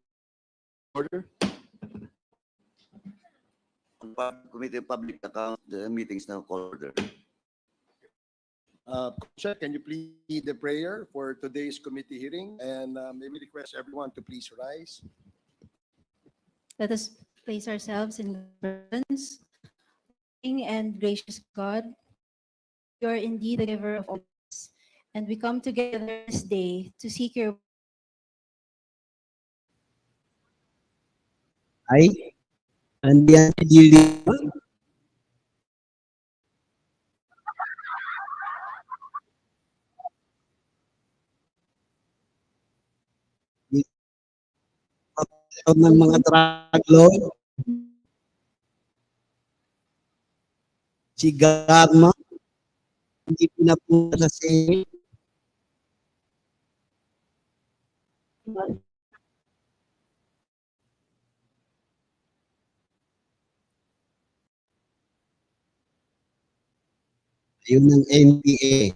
order. Committee on Public Account, the meeting is now called order. Chair, can you please lead the prayer for today's committee hearing? And may we request everyone to please rise. Let us place ourselves in reverence. King and gracious God, you are indeed the giver of all things, and we come together this day to seek your Ay, andiyan si Gillian. Ng mga drug lord. Si Garma, hindi pinapunta sa Senate. Yun ang MPA.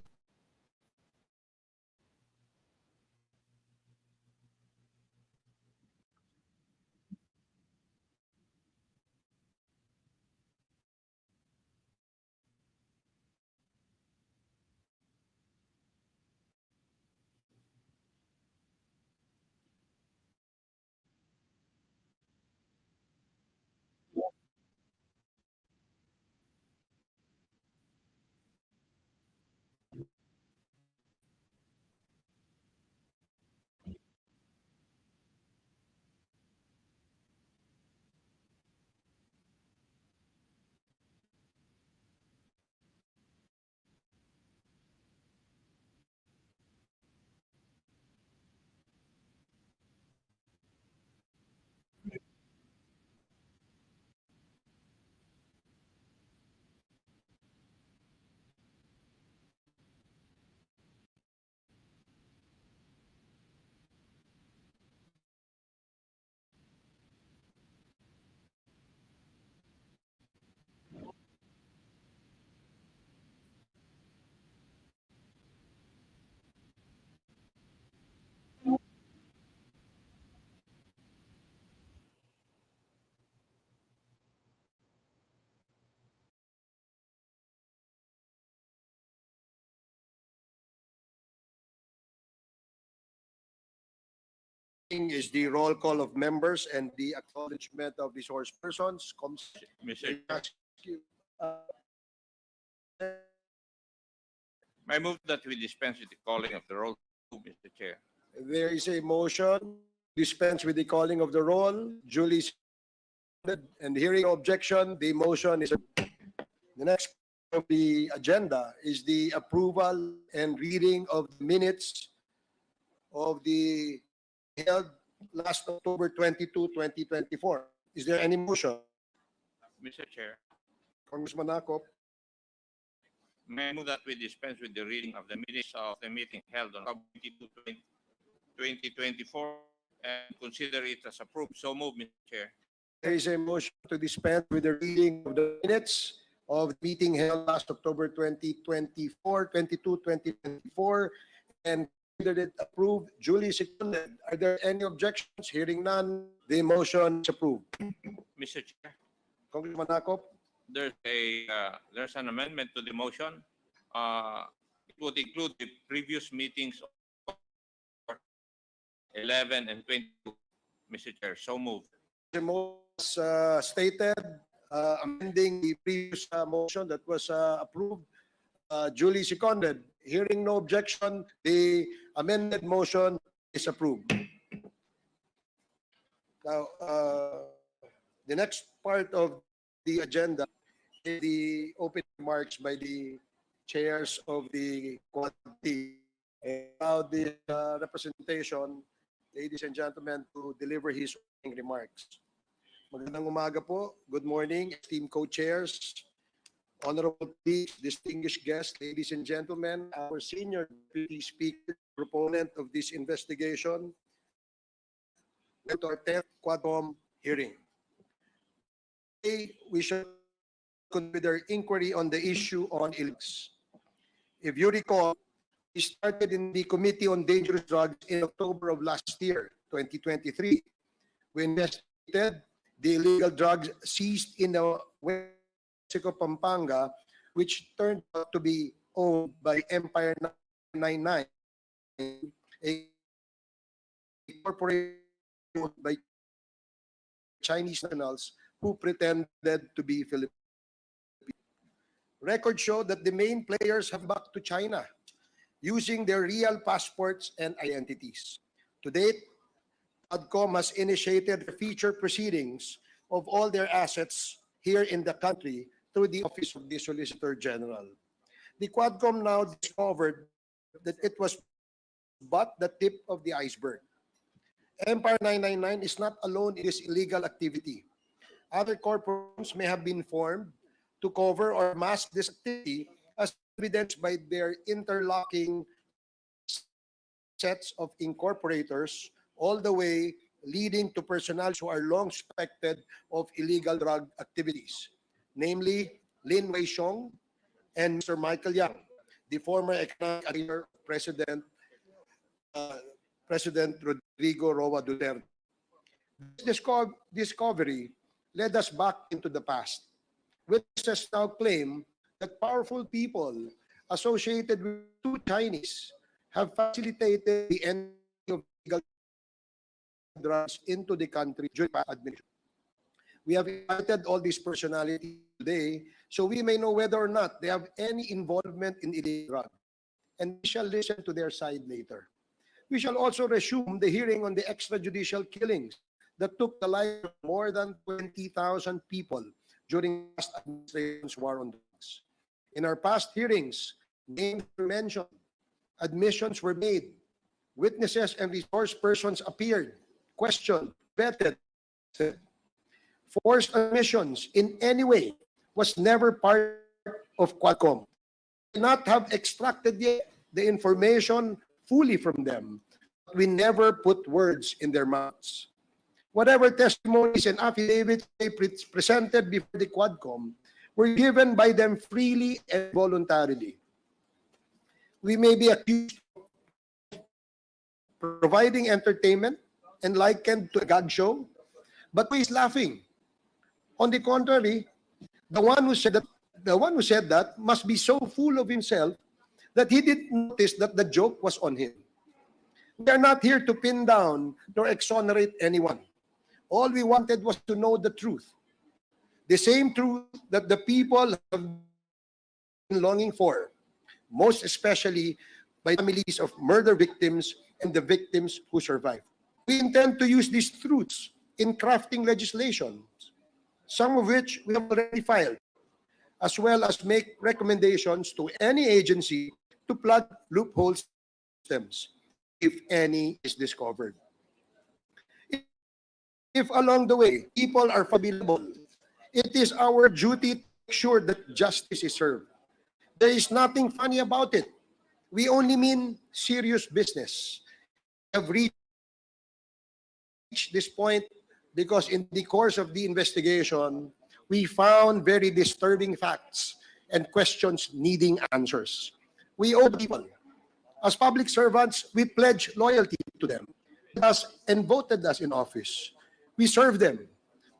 Is the roll call of members and the acknowledgement of resource persons. Mr. I move that we dispense with the calling of the roll, Mr. Chair. There is a motion, dispense with the calling of the roll, duly seconded, and hearing no objection, the motion is. The next of the agenda is the approval and reading of the minutes of the held last October 22, 2024. Is there any motion? Mr. Chair, Congressman Akop, may I move that we dispense with the reading of the minutes of the meeting held on October 22, 2024 and consider it as approved. So move, Mr. Chair. there is a motion to dispense with the reading of the minutes of the meeting held last October 2024, 2024, and considered it approved, duly seconded. Are there any objections? Hearing none, the motion is approved. Mr. Chair, Congressman Akop, there's an amendment to the motion. It would include the previous meetings of 11 and 22. Mr. Chair, so moved. the motion stated, amending the previous motion that was approved, duly seconded. Hearing no objection, the amended motion is approved. Now, the next part of the agenda is the opening remarks by the chairs of the committee. And now the representation, ladies and gentlemen, to deliver his opening remarks. Magandang umaga po. Good morning, esteemed co-chairs, honorable colleagues, distinguished guests, ladies and gentlemen, our senior deputy speaker, proponent of this investigation, to our 10th Quadcom hearing. Today, we shall consider inquiry on the issue on illegal. If you recall, we started in the Committee on Dangerous Drugs in October of last year, 2023. We investigated the illegal drugs seized in the Mexico, Pampanga, which turned out to be owned by Empire 999, a corporation owned by Chinese nationals who pretended to be Filipino. Records show that the main players have back to China using their real passports and identities. To date, Quadcom has initiated the feature proceedings of all their assets here in the country through the Office of the Solicitor General. The Quadcom now discovered that it was but the tip of the iceberg. Empire 999 is not alone in this illegal activity. Other corporations may have been formed to cover or mask this activity, as evidenced by their interlocking sets of incorporators, all the way leading to personnel who are long suspected of illegal drug activities, namely Lin Wei-Xiong and Mr. Michael Yang, the former economic advisor of President Rodrigo Roa Duterte. This discovery led us back into the past. Witnesses now claim that powerful people associated with two Chinese have facilitated the entry of illegal drugs into the country during the administration. We have invited all these personalities today so we may know whether or not they have any involvement in illegal drugs, and we shall listen to their side later. We shall also resume the hearing on the extrajudicial killings that took the life of more than 20,000 people during the last administration's war on drugs. In our past hearings, names were mentioned, admissions were made, witnesses and resource persons appeared, questioned, vetted. Forced admissions in any way was never part of Quadcom. We not have extracted yet the information fully from them. We never put words in their mouths. Whatever testimonies and affidavits they presented before the Quadcom were given by them freely and voluntarily. We may be accused of providing entertainment and likened to a gag show, but who is laughing? On the contrary, the one who said that must be so full of himself that he didn't notice that the joke was on him. We are not here to pin down nor exonerate anyone. All we wanted was to know the truth. The same truth that the people have been longing for, most especially by families of murder victims and the victims who survived. We intend to use these truths in crafting legislation, some of which we have already filed, as well as make recommendations to any agency to plug loopholes if any is discovered. If along the way people are available, it is our duty to make sure that justice is served. There is nothing funny about it. We only mean serious business. We have reached this point because in the course of the investigation, we found very disturbing facts and questions needing answers. We owe people. As public servants, we pledge loyalty to them and voted us in office. We serve them.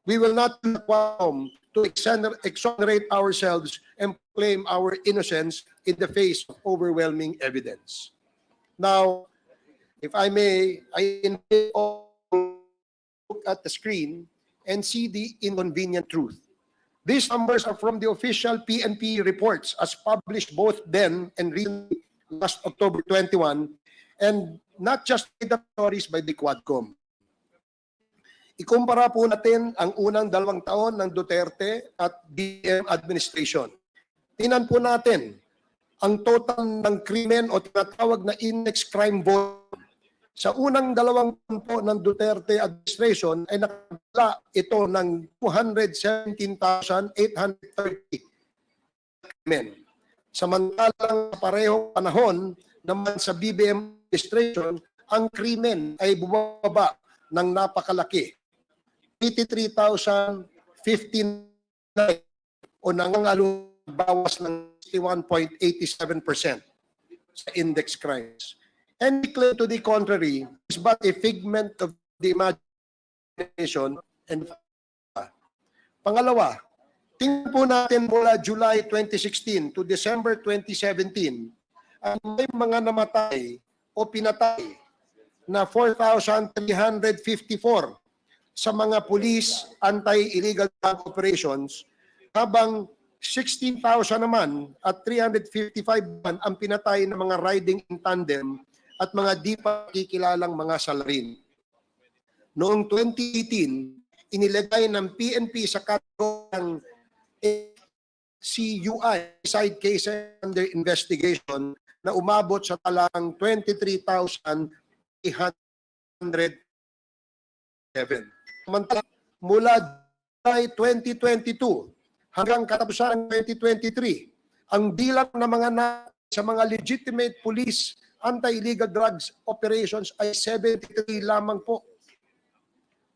We will not come to exonerate ourselves and claim our innocence in the face of overwhelming evidence. Now, if I may, I invite all to look at the screen and see the inconvenient truth. These numbers are from the official PNP reports as published both then and recently last October 21, and not just the stories by the Quadcom. Ikumpara po natin ang unang 2 taon ng Duterte at BBM administration. Tingnan po natin ang total ng krimen o tinatawag na index crime volume. Sa unang 2 taon po ng Duterte administration ay nakatala ito ng 217,830 krimen. Samantalang sa parehong panahon naman sa BBM administration, ang krimen ay bumaba ng napakalaki. 83,059 o nangangalo bawas ng 61.87% sa index crimes. Any claim to the contrary is but a figment of the imagination and pangalawa, tingnan po natin mula July 2016 to December 2017, ang may mga namatay o pinatay na 4,354 sa mga police anti-illegal drug operations, habang 16,000 naman at 355 naman ang pinatay ng mga riding in tandem at mga di pa kikilalang mga salarin. Noong 2018, inilagay ng PNP sa kategorya ng CUI, side cases under investigation, na umabot sa talang 23,807. Samantalang mula July 2022 hanggang katapusan ng 2023, ang bilang ng mga sa mga legitimate police anti-illegal drugs operations ay 73 lamang po.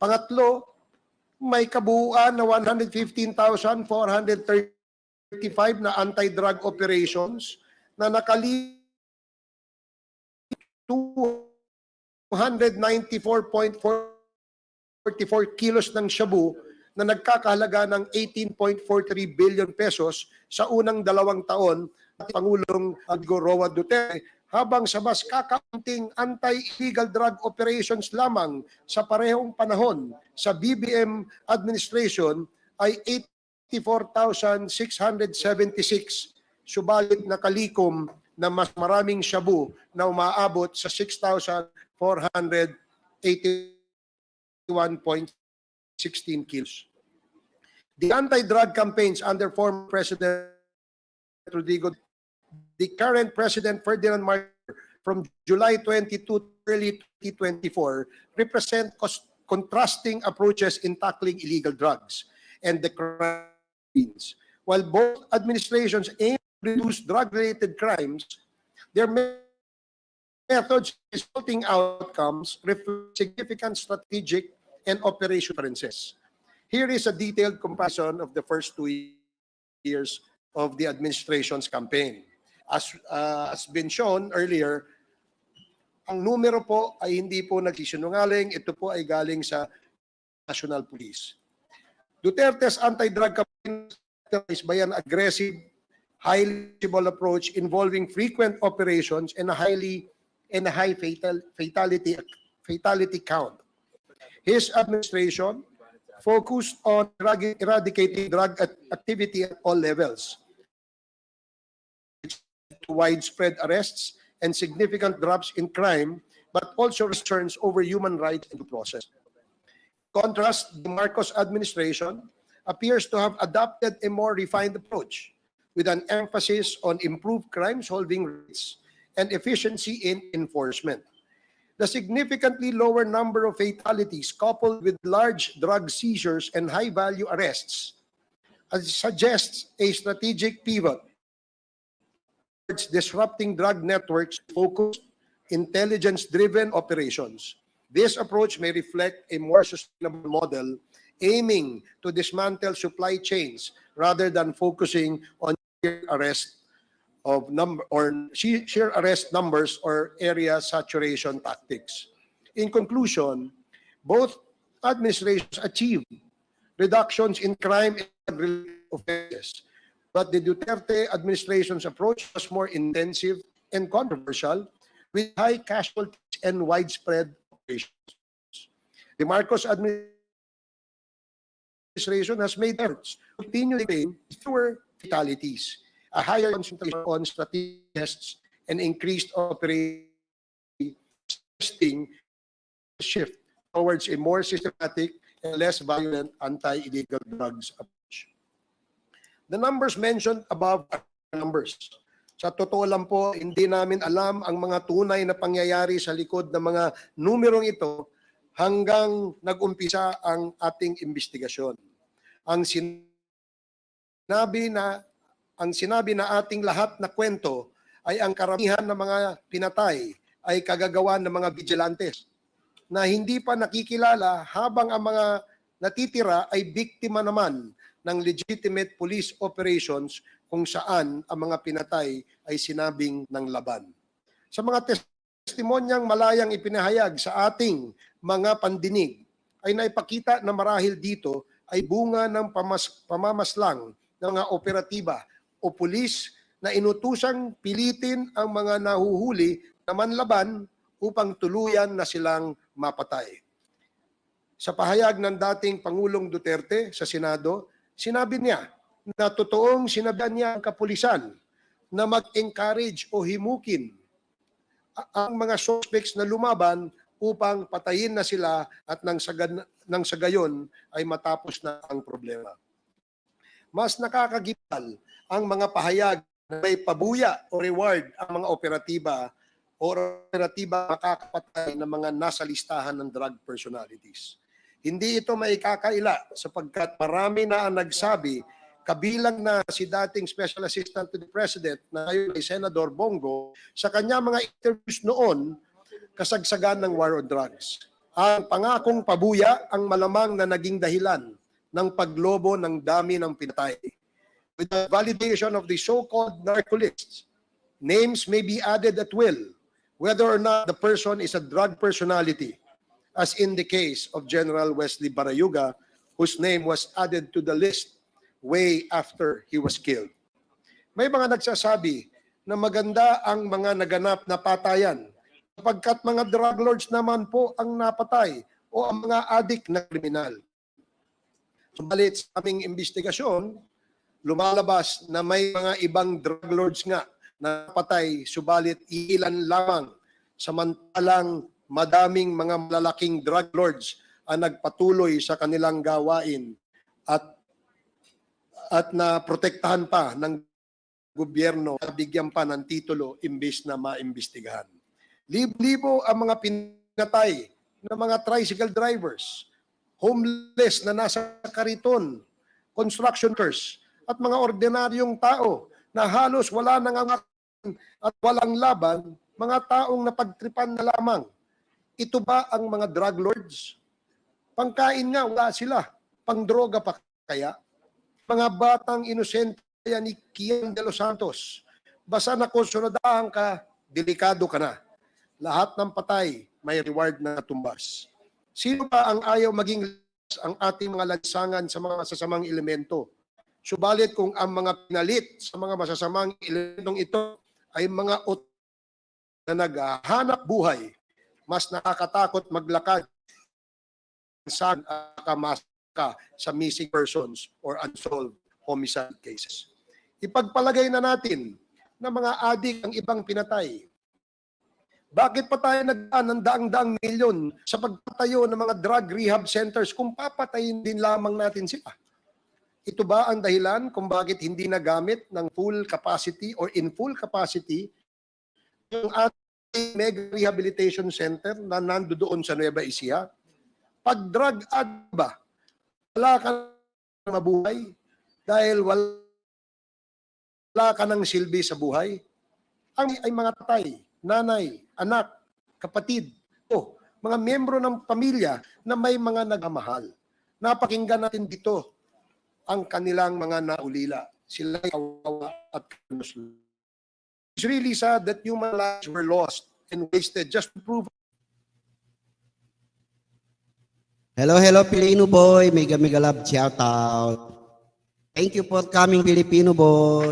Pangatlo, may kabuuan na 115,435 na anti-drug operations na nakali 294.44 kilos ng shabu na nagkakahalaga ng 18.43 billion pesos sa unang 2 taon at Pangulong Roa Duterte, habang sa mas kakaunting anti-illegal drug operations lamang sa parehong panahon sa BBM administration ay 84,676, subalit nakalikom na mas maraming shabu na umaabot sa 6,481.16 kilos. The anti-drug campaigns under former President Rodrigo, the current President Ferdinand Marcos from July 22 to early 2024 represent contrasting approaches in tackling illegal drugs and the crimes. While both administrations aim to reduce drug-related crimes, their methods resulting outcomes reflect significant strategic and operational differences. Here is a detailed comparison of the first 2 years of the administration's campaign. As been shown earlier, ang numero po ay hindi po nagsisinungaling. Ito po ay galing sa National Police. Duterte's anti-drug campaign is by an aggressive, highly visible approach involving frequent operations and a high fatality count. His administration focused on eradicating drug activity at all levels, widespread arrests and significant drops in crime, but also concerns over human rights and due process. In contrast, the Marcos administration appears to have adopted a more refined approach with an emphasis on improved crime-solving rates and efficiency in enforcement. The significantly lower number of fatalities coupled with large drug seizures and high-value arrests suggests a strategic pivot towards disrupting drug networks focused, intelligence-driven operations. This approach may reflect a more sustainable model aiming to dismantle supply chains rather than focusing on sheer arrest numbers or area saturation tactics. In conclusion, both administrations achieved reductions in crime and related offenses, but the Duterte administration's approach was more intensive and controversial, with high casualties and widespread operations. The Marcos administration has made efforts to continue to claim fewer fatalities, a higher concentration on strategic tests, and increased operating shift towards a more systematic and less violent anti-illegal drugs approach. The numbers mentioned above are numbers. Sa totoo lang po, hindi namin alam ang mga tunay na pangyayari sa likod ng mga numerong ito hanggang nag-umpisa ang ating investigasyon. Ang sinabi na ating lahat na kwento ay ang karamihan ng mga pinatay ay kagagawan ng mga vigilantes na hindi pa nakikilala, habang ang mga natitira ay biktima naman ng legitimate police operations kung saan ang mga pinatay ay sinabing ng laban. Sa mga testimonyang malayang ipinahayag sa ating mga pandinig, ay naipakita na marahil dito ay bunga ng pamamaslang ng mga operatiba o pulis na inutusang pilitin ang mga nahuhuli na manlaban upang tuluyan na silang mapatay. Sa pahayag ng dating Pangulong Duterte sa Senado, sinabi niya na totoong sinabihan niya ang kapulisan na mag-encourage o himukin ang mga suspects na lumaban upang patayin na sila at nang sa gayon ay matapos na ang problema. Mas nakakagipal ang mga pahayag na may pabuya o reward ang mga operatiba makakapatay ng mga nasa listahan ng drug personalities. Hindi ito maikakaila sapagkat marami na ang nagsabi, kabilang na si dating Special Assistant to the President na ngayon ay Senador Bongo, sa kanya mga interviews noon, kasagsagan ng war on drugs. Ang pangakong pabuya ang malamang na naging dahilan ng paglobo ng dami ng pinatay. With the validation of the so-called narco-lists, names may be added at will, whether or not the person is a drug personality, as in the case of General Wesley Barayuga, whose name was added to the list way after he was killed. May mga nagsasabi na maganda ang mga naganap na patayan sapagkat mga drug lords naman po ang napatay o ang mga adik na kriminal. Subalit sa aming investigasyon, lumalabas na may mga ibang drug lords nga na napatay, subalit ilan lamang, samantalang madaming mga malalaking drug lords ang nagpatuloy sa kanilang gawain at na protektahan pa ng gobyerno, bigyan pa ng titulo imbis na maimbestigahan. Libo-libo ang mga pinatay ng mga tricycle drivers, homeless na nasa kariton, construction workers, at mga ordinaryong tao na halos wala nang at walang laban, mga taong napagtripan na lamang. Ito ba ang mga drug lords? Pangkain nga, wala sila. Pangdroga pa kaya? Mga batang inosente ni Kian de los Santos, basta na konsunadahan ka, delikado ka na. Lahat ng patay may reward na tumbas. Sino ba ang ayaw maging ang ating mga lansangan sa mga masasamang elemento? Subalit kung ang mga pinalit sa mga masasamang elementong ito ay mga na naghahanap buhay, mas nakakatakot maglakad sa missing persons or unsolved homicide cases. Ipagpalagay na natin na mga adik ang ibang pinatay. Bakit pa tayo nagdaan ng daang-daang milyon sa pagpatayo ng mga drug rehab centers kung papatayin din lamang natin sila? Ito ba ang dahilan kung bakit hindi nagamit ng full capacity or in full capacity yung ating mega rehabilitation center na nandoon sa Nueva Ecija? Pag drug addict ba, wala ka na mabuhay dahil wala ka ng silbi sa buhay? Ang ay mga tatay, nanay, anak, kapatid, o mga membro ng pamilya na may mga nagmamahal. Napakinggan natin dito ang kanilang mga naulila. Sila ay kawawa at kanuslo. It's really sad that human lives were lost and wasted just to prove. Hello, hello, Filipino boy. Mega, mega love shout out. Thank you for coming, Filipino boy.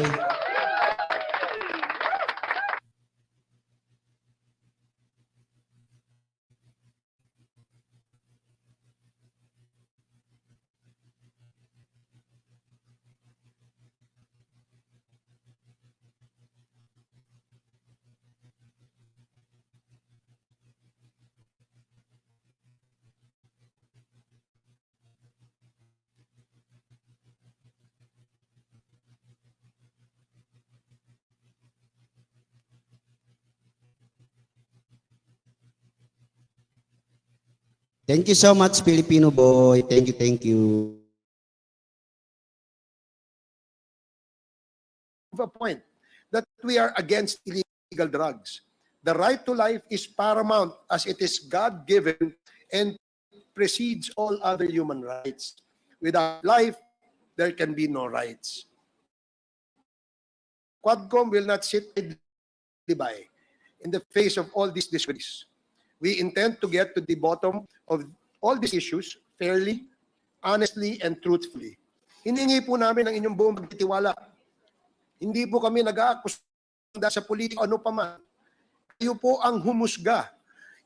Thank you so much, Filipino boy. Thank you, thank you. A point that we are against illegal drugs. The right to life is paramount as it is God-given and precedes all other human rights. Without life, there can be no rights. Quadcom will not sit by in the face of all these disgrace. We intend to get to the bottom of all these issues fairly, honestly, and truthfully. Hiningi po namin ang inyong buong pagtitiwala. Hindi po kami nag-aakusa sa politiko ano pa man. Kayo po ang humusga.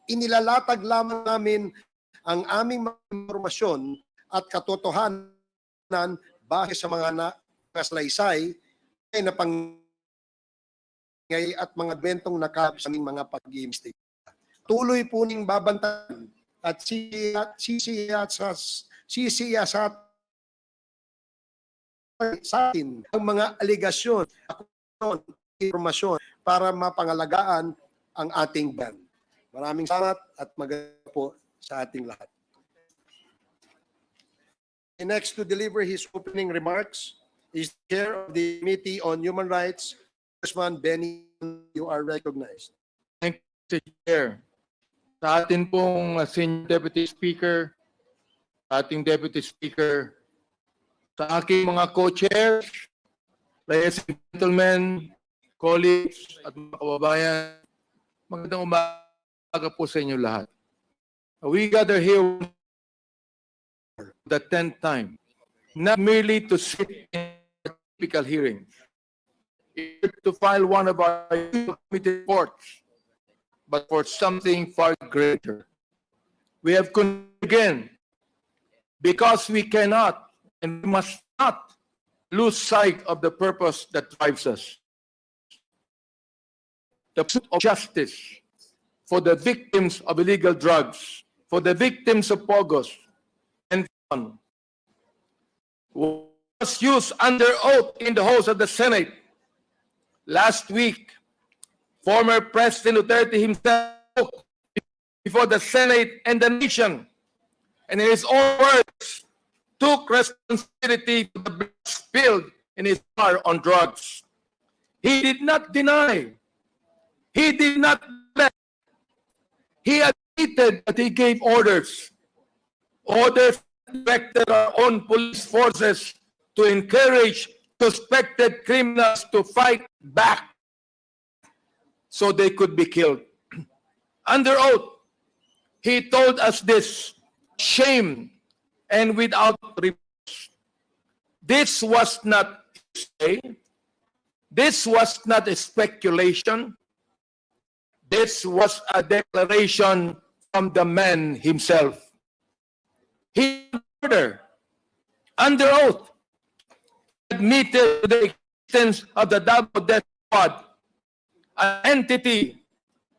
Inilalatag lamang namin ang aming mga impormasyon at katotohanan base sa mga salaysay na pangyayari at mga bentong nakap sa aming mga pag-iimbestiga. Tuloy po ning babantayan at sisiya sa atin ang mga aligasyon, informasyon para mapangalagaan ang ating ban. Maraming salamat at maganda po sa ating lahat. And next to deliver his opening remarks is the Chair of the Committee on Human Rights, Congressman Benny. You are recognized. Thank you, Chair. Sa atin pong Senior Deputy Speaker, ating Deputy Speaker, sa aking mga co-chairs, ladies and gentlemen, colleagues at mga kababayan, magandang umaga po sa inyo lahat. We gather here the 10th time, not merely to sit in a typical hearing, to file one of our committee reports, but for something far greater. We have come again because we cannot and must not lose sight of the purpose that drives us. The pursuit of justice for the victims of illegal drugs, for the victims of POGOs, and fun was used under oath in the halls of the Senate. Last week, former President Duterte himself spoke before the Senate and the nation, and in his own words, took responsibility for the blood spilled in his war on drugs. He did not deny. He did not let. He admitted that he gave orders that directed our own police forces to encourage suspected criminals to fight back so they could be killed. Under oath, he told us this, shame and without remorse. This was not say. This was not a speculation. This was a declaration from the man himself. He under oath, admitted the existence of the double death squad, an entity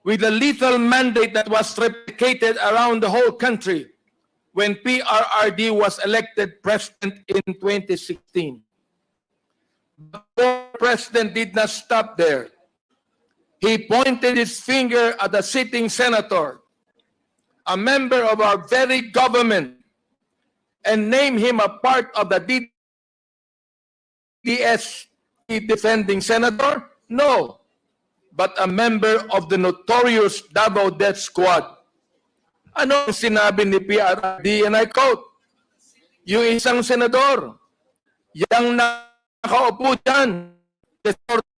with a lethal mandate that was replicated around the whole country when PRRD was elected president in 2016. But the president did not stop there. He pointed his finger at a sitting senator, a member of our very government, and named him a part of the DDS defending senator? No, but a member of the notorious double death squad. Ano ang sinabi ni PRRD? And I quote, yung isang senador, yung nakaupo dyan,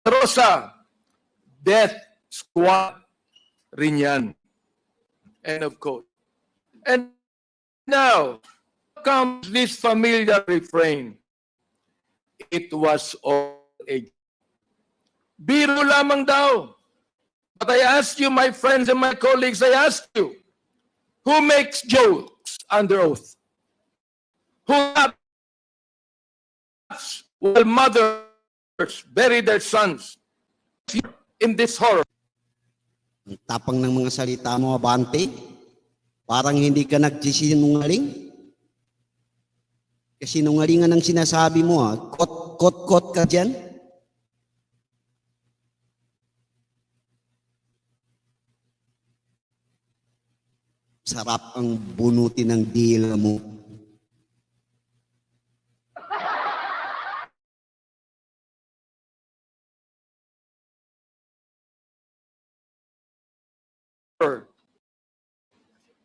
Rosa, death squad rin yan. End of quote. And now comes this familiar refrain. It was all a biro lamang daw. But I ask you, my friends and my colleagues, I ask you, who makes jokes under oath? Who laughs while mothers bury their sons in this horror? Ang tapang ng mga salita mo, Abante. Parang hindi ka nagsisinungaling. Kasinungalingan ang sinasabi mo, ha? Kot ka dyan. Sarap ang bunutin ng dila mo.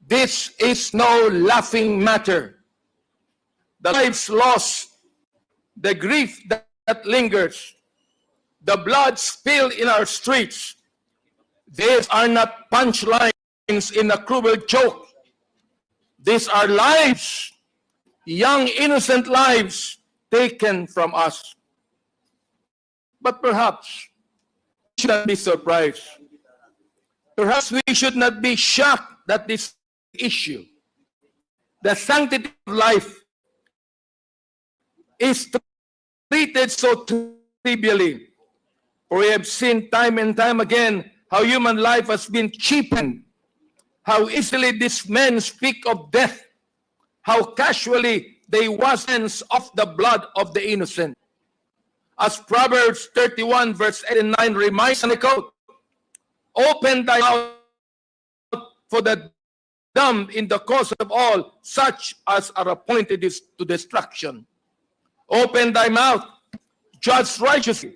This is no laughing matter. The lives lost the grief that lingers, the blood spilled in our streets. These are not punchlines in a cruel joke. These are lives, young innocent lives taken from us. But perhaps we should not be surprised. Perhaps we should not be shocked that this issue, the sanctity of life, is treated so trivially. For we have seen time and time again how human life has been cheapened, how easily these men speak of death, how casually they wash hands of the blood of the innocent. As Proverbs 31 verse 8 and 9 reminds, and I quote, "Open thy mouth for the dumb in the cause of all such as are appointed to destruction. Open thy mouth, judge righteously,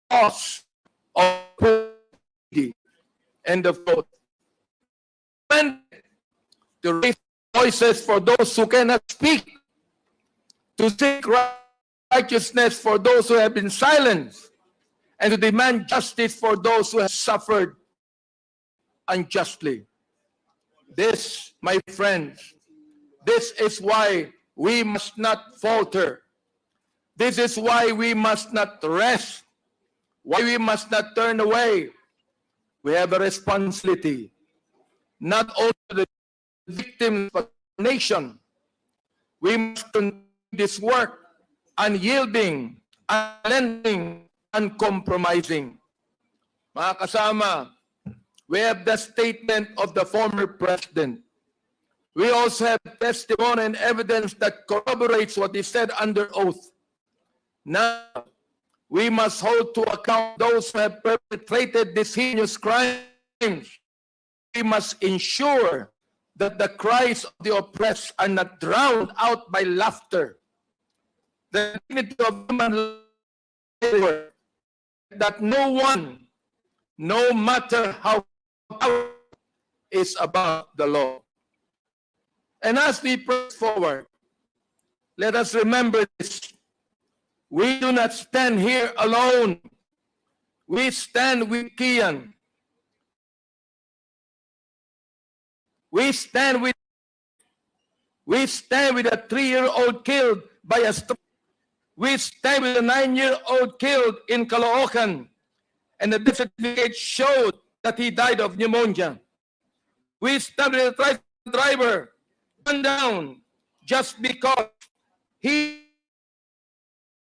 cause of poverty." End of quote. And to raise voices for those who cannot speak, to seek righteousness for those who have been silenced, and to demand justice for those who have suffered unjustly. This, my friends, this is why we must not falter. This is why we must not rest, why we must not turn away. We have a responsibility, not only to the victims, but the nation. We must continue this work, unyielding, unrelenting, uncompromising. Mga kasama, we have the statement of the former president. We also have testimony and evidence that corroborates what he said under oath. Now, we must hold to account those who have perpetrated these heinous crimes. We must ensure that the cries of the oppressed are not drowned out by laughter. The dignity of human life, that no one, no matter how powerful, is above the law. And as we press forward, let us remember this. We do not stand here alone. We stand with Kian. We stand with a 3-year-old killed by a stroke. We stand with a 9-year-old killed in Caloocan, and the death certificate showed that he died of pneumonia. We stand with a tricycle driver gunned down just because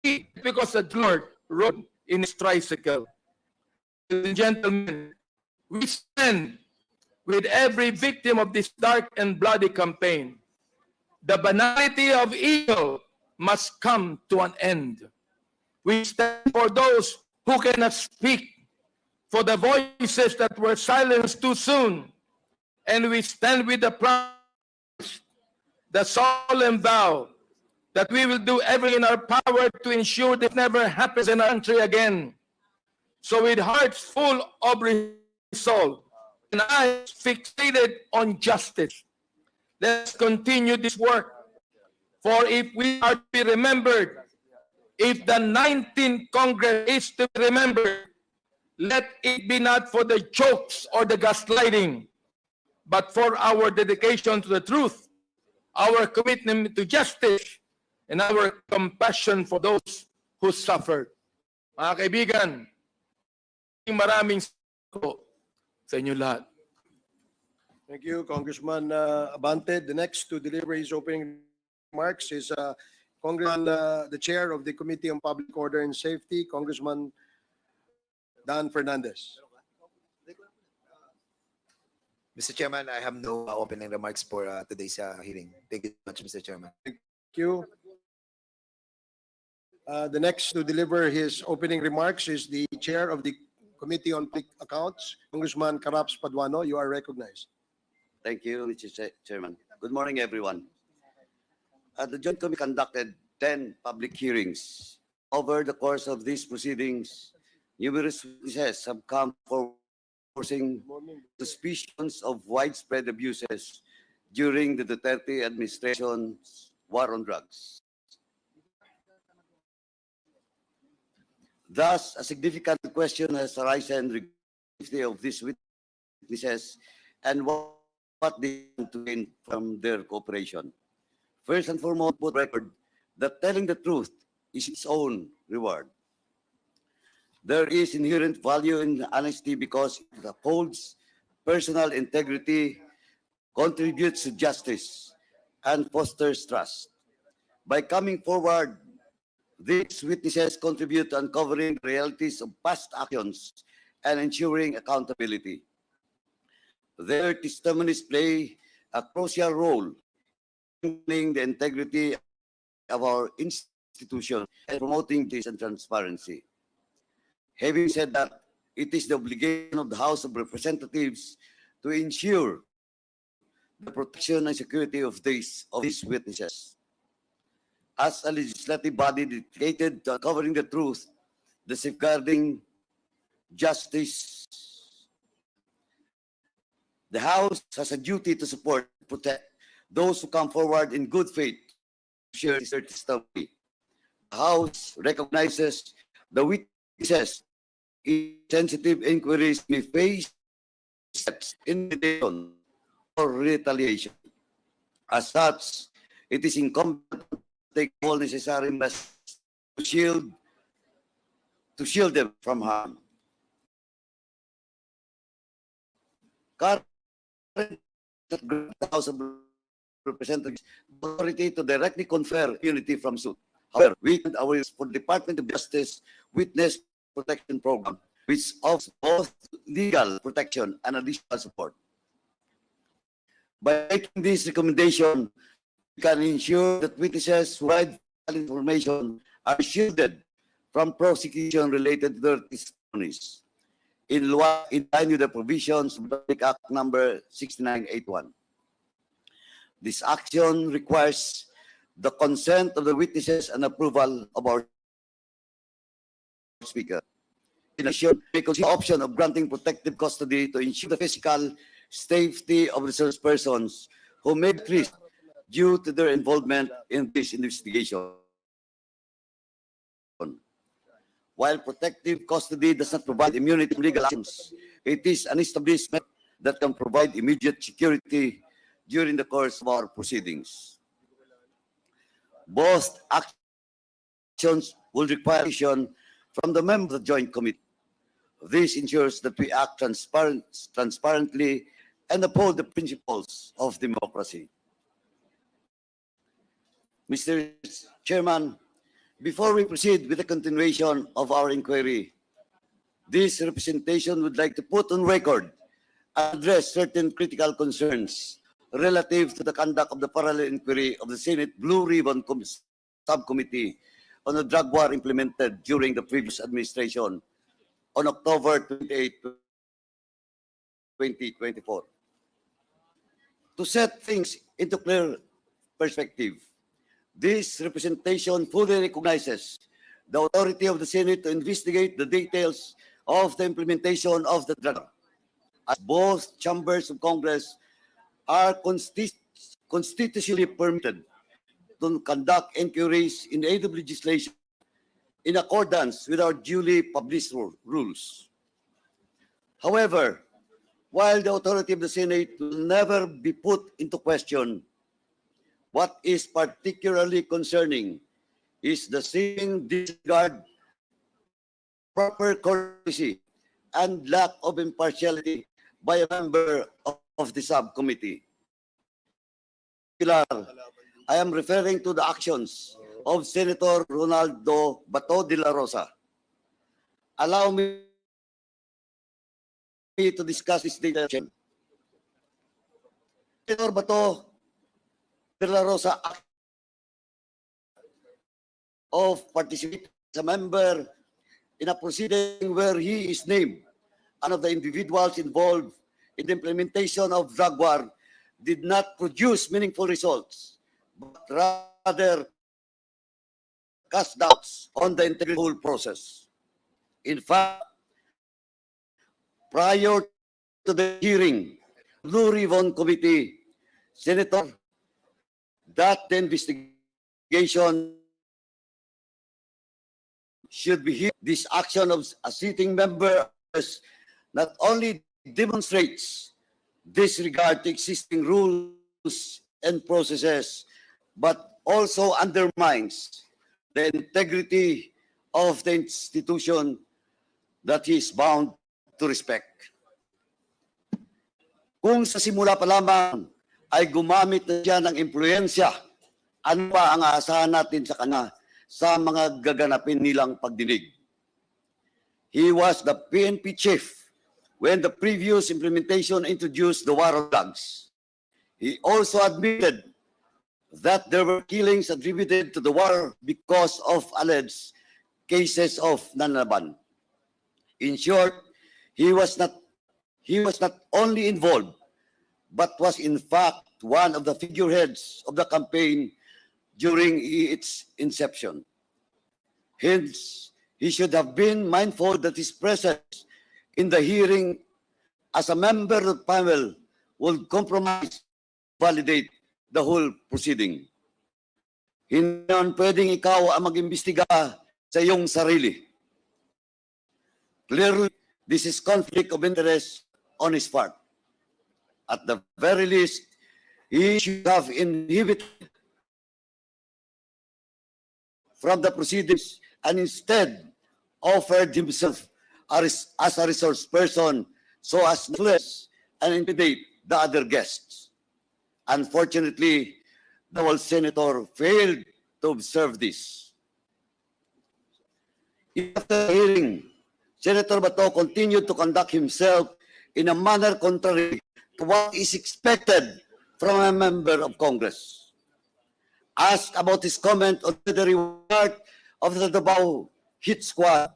the Lord rode in his tricycle. Ladies and gentlemen, we stand with every victim of this dark and bloody campaign. The banality of evil must come to an end. We stand for those who cannot speak, for the voices that were silenced too soon, and we stand with the promise, the solemn vow, that we will do everything in our power to ensure this never happens in our country again. So with hearts full of resolve and eyes fixated on justice, let's continue this work. For if we are to be remembered, if the 19th Congress is to be remembered, let it be not for the jokes or the gaslighting, but for our dedication to the truth, our commitment to justice, and our compassion for those who suffered. Mga kaibigan, maraming salamat sa inyo lahat. Thank you, Congressman Abante. The next to deliver his opening remarks is Congressman, the Chair of the Committee on Public Order and Safety, Congressman Dan Fernandez. Mr. Chairman, I have no opening remarks for today's hearing. Thank you so much, Mr. Chairman. Thank you. The next to deliver his opening remarks is the Chair of the Committee on Public Accounts, Congressman Caraps Paduano. You are recognized. Thank you, Mr. Chairman. Good morning, everyone. The Joint Committee conducted 10 public hearings. Over the course of these proceedings, numerous witnesses have come forward forcing suspicions of widespread abuses during the Duterte administration's war on drugs. Thus, a significant question has arisen regarding the safety of these witnesses and what they can gain from their cooperation. First and foremost, put record that telling the truth is its own reward. There is inherent value in honesty because it upholds personal integrity, contributes to justice, and fosters trust. By coming forward, these witnesses contribute to uncovering the realities of past actions and ensuring accountability. Their testimonies play a crucial role in maintaining the integrity of our institution and promoting justice and transparency. Having said that, it is the obligation of the House of Representatives to ensure the protection and security of these witnesses. As a legislative body dedicated to uncovering the truth, the safeguarding justice, the House has a duty to support and protect those who come forward in good faith to share their testimony. The House recognizes the witnesses in sensitive inquiries may face steps, intimidation, or retaliation. As such, it is incumbent to take all necessary measures to shield them from harm. Current House of Representatives the authority to directly confer immunity from suit. However, we and our for the Department of Justice Witness Protection Program, which offers both legal protection and additional support. By making this recommendation, we can ensure that witnesses who provide information are shielded from prosecution related to their testimonies in line with the provisions of Public Act number 6981. This action requires the consent of the witnesses and approval of our Speaker. In addition, we consider the option of granting protective custody to ensure the physical safety of resource persons who may be at risk due to their involvement in this investigation. While protective custody does not provide immunity from legal actions, it is an establishment that can provide immediate security during the course of our proceedings. Both actions will require action from the members of the Joint Committee. This ensures that we act transparently and uphold the principles of democracy. Mr. Chairman, before we proceed with the continuation of our inquiry, this representation would like to put on record and address certain critical concerns relative to the conduct of the parallel inquiry of the Senate Blue Ribbon Subcommittee on the drug war implemented during the previous administration on October 28, 2024. To set things into clear perspective, this representation fully recognizes the authority of the Senate to investigate the details of the implementation of the drug, as both chambers of Congress are constitutionally permitted to conduct inquiries in aid of legislation in accordance with our duly published rules. However, while the authority of the Senate will never be put into question, what is particularly concerning is the seeming disregard, proper courtesy, and lack of impartiality by a member of the subcommittee. I am referring to the actions of Senator Ronaldo Bato de la Rosa. Allow me to discuss this data. Senator Bato de la Rosa of participating as a member in a proceeding where he is named one of the individuals involved in the implementation of drug war did not produce meaningful results, but rather cast doubts on the integral process. In fact, prior to the hearing, Blue Ribbon Committee, Senator, that the investigation should be here. This action of a sitting member not only demonstrates disregard to existing rules and processes, but also undermines the integrity of the institution that he is bound to respect. Kung sa simula pa lamang ay gumamit na siya ng impluensya, ano pa ang aasahan natin sa kanya sa mga gaganapin nilang pagdinig? He was the PNP chief when the previous implementation introduced the war on drugs. He also admitted that there were killings attributed to the war because of alleged cases of nanlaban. In short, he was not only involved, but was in fact one of the figureheads of the campaign during its inception. Hence, he should have been mindful that his presence in the hearing as a member of the panel would compromise, validate the whole proceeding. Hindi naman pwedeng ikaw ang mag-imbestiga sa iyong sarili. Clearly, this is conflict of interest on his part. At the very least, he should have inhibited from the proceedings and instead offered himself as a resource person so as to influence and intimidate the other guests. Unfortunately, the whole senator failed to observe this. After the hearing, Senator Bato continued to conduct himself in a manner contrary to what is expected from a member of Congress. Asked about his comment on the reward of the Davao hit squad,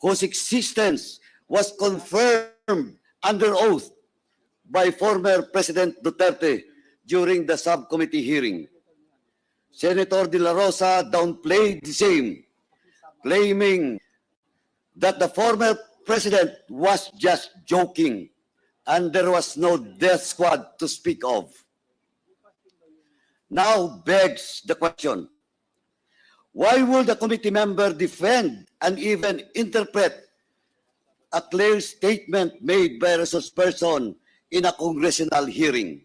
whose existence was confirmed under oath by former President Duterte during the subcommittee hearing. Senator De La Rosa downplayed the same, claiming that the former president was just joking and there was no death squad to speak of. Now begs the question, why will the committee member defend and even interpret a clear statement made by a resource person in a congressional hearing?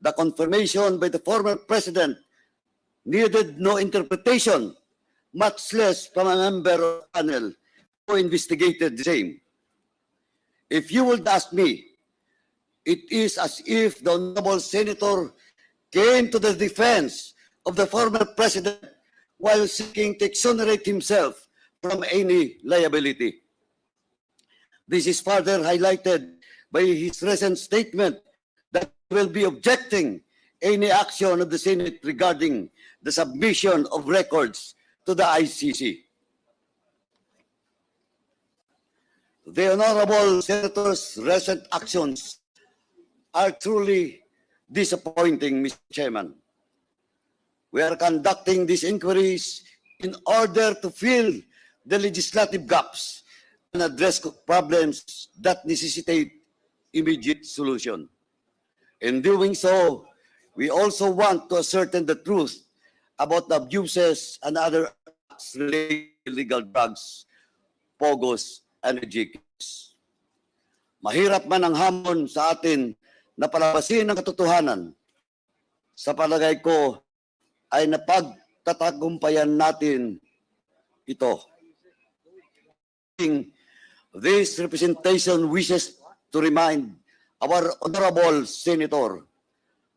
The confirmation by the former president needed no interpretation, much less from a member of the panel who investigated the same. If you would ask me, it is as if the honorable senator came to the defense of the former president while seeking to exonerate himself from any liability. This is further highlighted by his recent statement that he will be objecting any action of the Senate regarding the submission of records to the ICC. The honorable senator's recent actions are truly disappointing, Mr. Chairman. We are conducting these inquiries in order to fill the legislative gaps and address problems that necessitate immediate solution. In doing so, we also want to ascertain the truth about the abuses and other acts related to illegal drugs, pogos, and ejects. Mahirap man ang hamon sa atin na palabasin ang katotohanan. Sa palagay ko ay napagtatagumpayan natin ito. This representation wishes to remind our honorable senator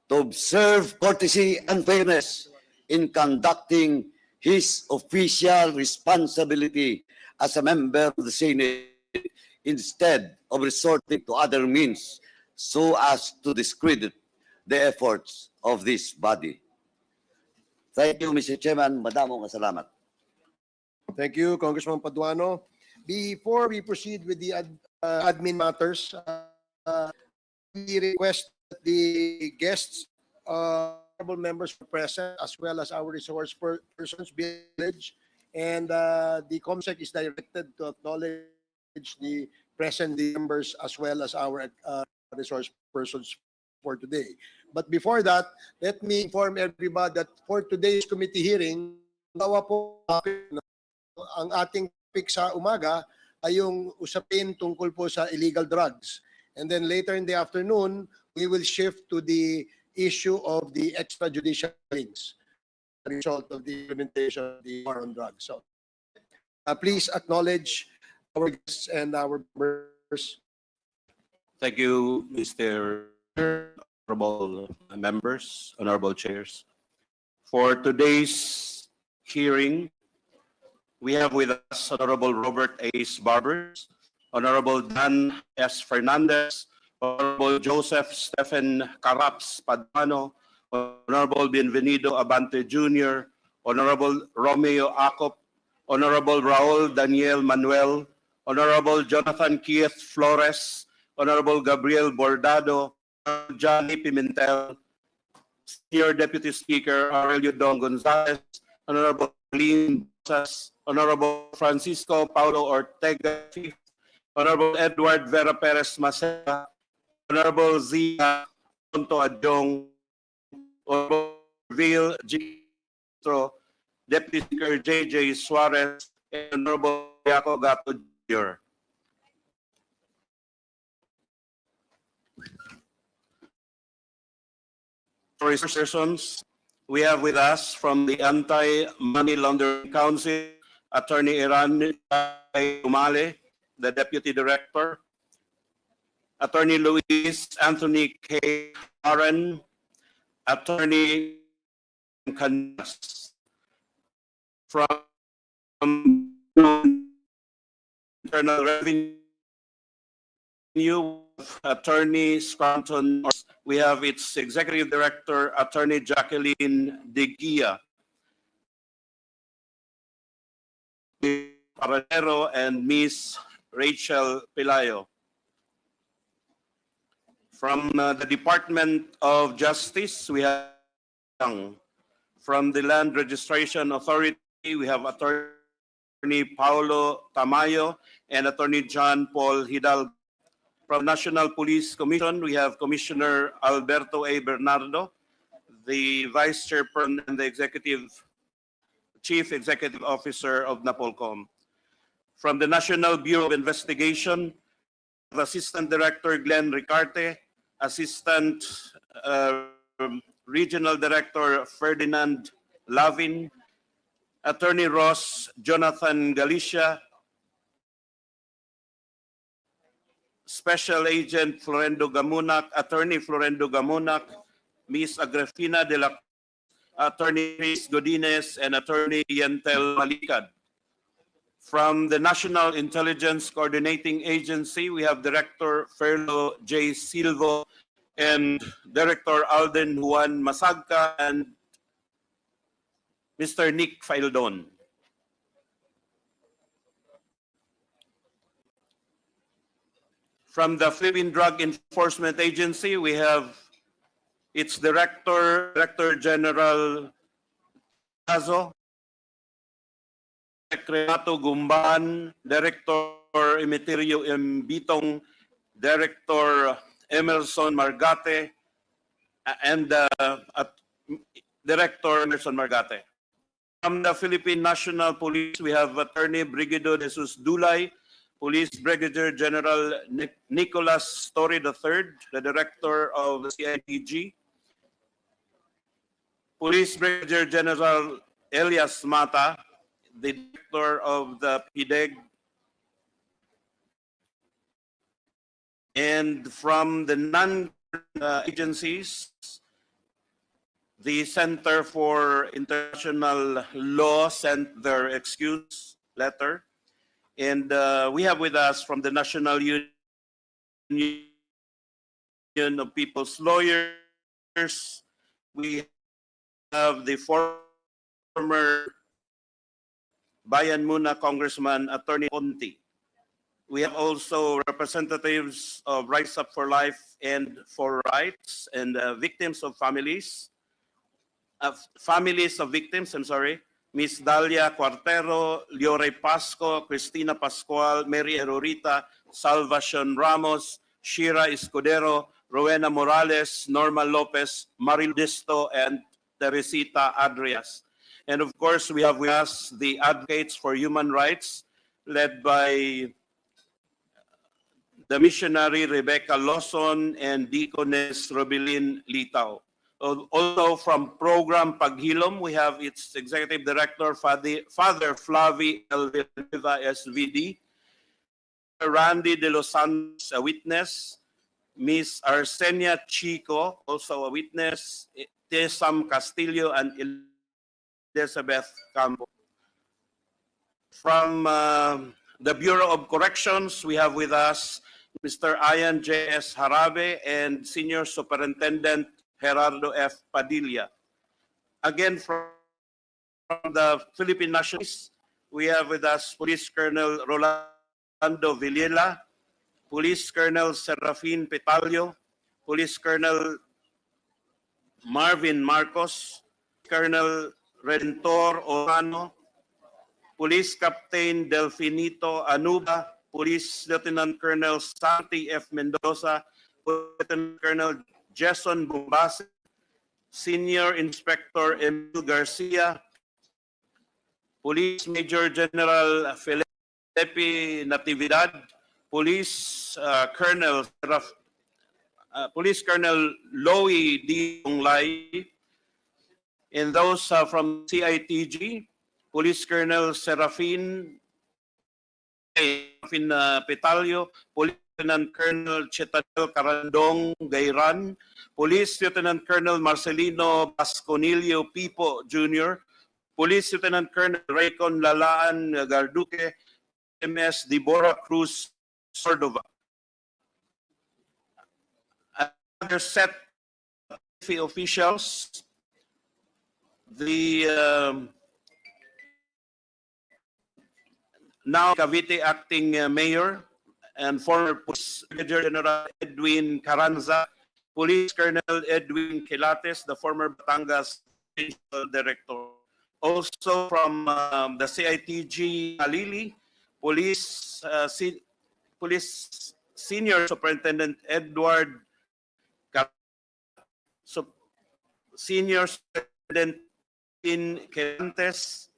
to observe courtesy and fairness in conducting his official responsibility as a member of the Senate instead of resorting to other means so as to discredit the efforts of this body. Thank you, Mr. Chairman. Madamong salamat. Thank you, Congressman Paduano. Before we proceed with the admin matters, we request that the guests, honorable members present, as well as our resource persons, village, and the COMSEC is directed to acknowledge the present members as well as our resource persons for today. But before that, let me inform everybody that for today's committee hearing, gawa po ang ating topic sa umaga ay yung usapin tungkol po sa illegal drugs. And then later in the afternoon, we will shift to the issue of the extrajudicial killings, the result of the implementation of the war on drugs. So please acknowledge our guests and our members. Thank you, Mr. Honorable members, honorable chairs. For today's hearing, we have with us Honorable Robert Ace Barbers, Honorable Dan S. Fernandez, Honorable Joseph Stephen Caraps Padano, Honorable Bienvenido Abante Jr., Honorable Romeo Acop, Honorable Raul Daniel Manuel, Honorable Jonathan Keith Flores, Honorable Gabriel Bordado, Johnny Pimentel, Senior Deputy Speaker Aurelio Don Gonzalez, Honorable Lynn Bosas, Honorable Francisco Paulo Ortega, Honorable Edward Vera Perez Maceda, Honorable Zia Tonto Adjong, Honorable Vil G. Deputy Speaker J.J. Suarez, and Honorable Jaco Gato Jr. For his persons, we have with us from the Anti-Money Laundering Council, Attorney Iran Umale, the Deputy Director, Attorney Luis Anthony K. Aaron, Attorney Canas, from Internal Revenue, Attorney Scranton. We have its Executive Director, Attorney Jacqueline De Guia, Paradero, and Ms. Rachel Pelayo. From the Department of Justice, we have from the Land Registration Authority, we have Attorney Paulo Tamayo and Attorney John Paul Hidalgo. From National Police Commission, we have Commissioner Alberto A. Bernardo, the Vice Chairperson and the Chief Executive Officer of NAPOLCOM. From the National Bureau of Investigation, Assistant Director Glenn Ricarte, Assistant Regional Director Ferdinand Lavin, Attorney Ross Jonathan Galicia, Special Agent Florendo Gamunac, Attorney Florendo Gamunac, Ms. Agrafina de la Attorney Chris Godinez, and Attorney Yentel Malikad. From the National Intelligence Coordinating Agency, we have Director Ferlo J. Silvo and Director Alden Juan Masagka and Mr. Nick Faildon. From the Philippine Drug Enforcement Agency, we have its Director General Azo, Renato Gumban, Director Emeterio M. Bitong, Director Emerson Margate, and Director Emerson Margate. From the Philippine National Police, we have Attorney Brigido de Jesus Dulay, Police Brigadier General Nicholas Story III, the Director of the CIDG, Police Brigadier General Elias Mata, the Director of the PDEG, and from the non-agencies, the Center for International Law sent their excuse letter. And we have with us from the National Union of People's Lawyers, we have the former Bayan Muna Congressman Attorney Conti. We have also representatives of Rise Up for Life and for Rights and victims of families of victims, Ms. Dalia Cuartero, Leore Pasco, Cristina Pascual, Mary Erorita, Salvacion Ramos, Shira Escudero, Rowena Morales, Norma Lopez, Maril Disto, and Teresita Adrias. And of course, we have with us the Advocates for Human Rights, led by the missionary Rebecca Lawson and Deaconess Robilin Litao. Also from Program Paghilom, we have its Executive Director, Father Flavi L. Villanueva, SVD, Randy De Los Santos, a witness, Miss Arsenia Chico, also a witness, Tesam Castillo, and Elizabeth Campo. From the Bureau of Corrections, we have with us Mr. Ian J.S. Harabe and Senior Superintendent Gerardo F. Padilla. Again, from the Philippine Nationals, we have with us Police Colonel Rolando Villela, Police Colonel Serafin Petalio, Police Colonel Marvin Marcos, Colonel Redentor Orano, Police Captain Delfinito Anuba, Police Lieutenant Colonel Santi F. Mendoza, Lieutenant Colonel Jason Bombase, Senior Inspector Emil Garcia, Police Major General Felipe Natividad, Police Colonel Loie D. Onglay, and those from CITG, Police Colonel Serafin Petalio, Police Lieutenant Colonel Chetadel Carandong Gayran, Police Lieutenant Colonel Marcelino Pasconilio Pipo Jr., Police Lieutenant Colonel Raycon Lalaan Garduque, MS Deborah Cruz Cordova. Another set of officials, the now Cavite Acting Mayor and former Police Brigadier General Edwin Carranza, Police Colonel Edwin Quilates, the former Batangas Regional Director. Also from the CITG Alili, Police Senior Superintendent Edward Senior Superintendent in Querantes,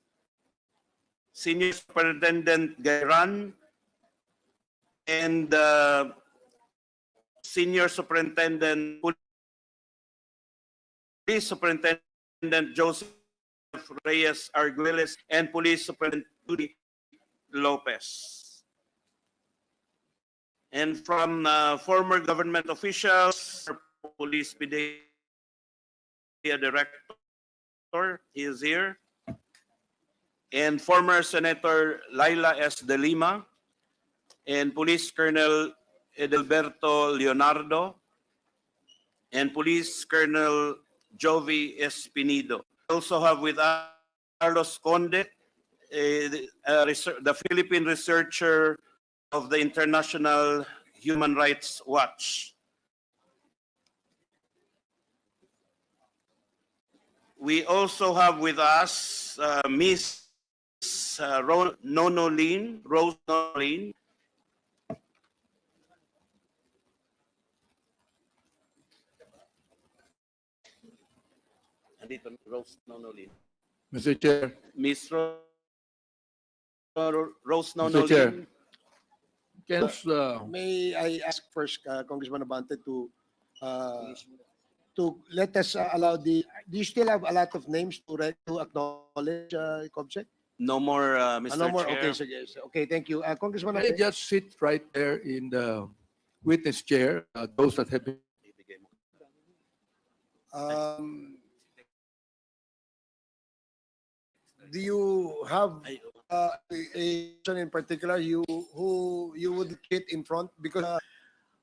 Senior Superintendent Gairan, and Senior Superintendent Police Superintendent Joseph Reyes Arguelles, and Police Superintendent Judy Lopez. And from former government officials, Police PDEA Director, he is here, and former Senator Laila S. De Lima, and Police Colonel Edelberto Leonardo, and Police Colonel Jovi Espinido. Also have with us Carlos Conde, the Philippine researcher of the International Human Rights Watch. We also have with us Miss Rose Nonolin. Rose Nonolin. Mr. Chair. Miss Rose Mr. Chair. Nonolin. May I ask first, Congressman Abante, to let us allow the. Do you still have a lot of names to acknowledge, Comsec? No more, Mr. No more. Chair. Okay, sige. Okay, thank you, Congressman. Can I just sit right there in the witness chair, those that have been. Do you have a person in particular who you would sit in front, because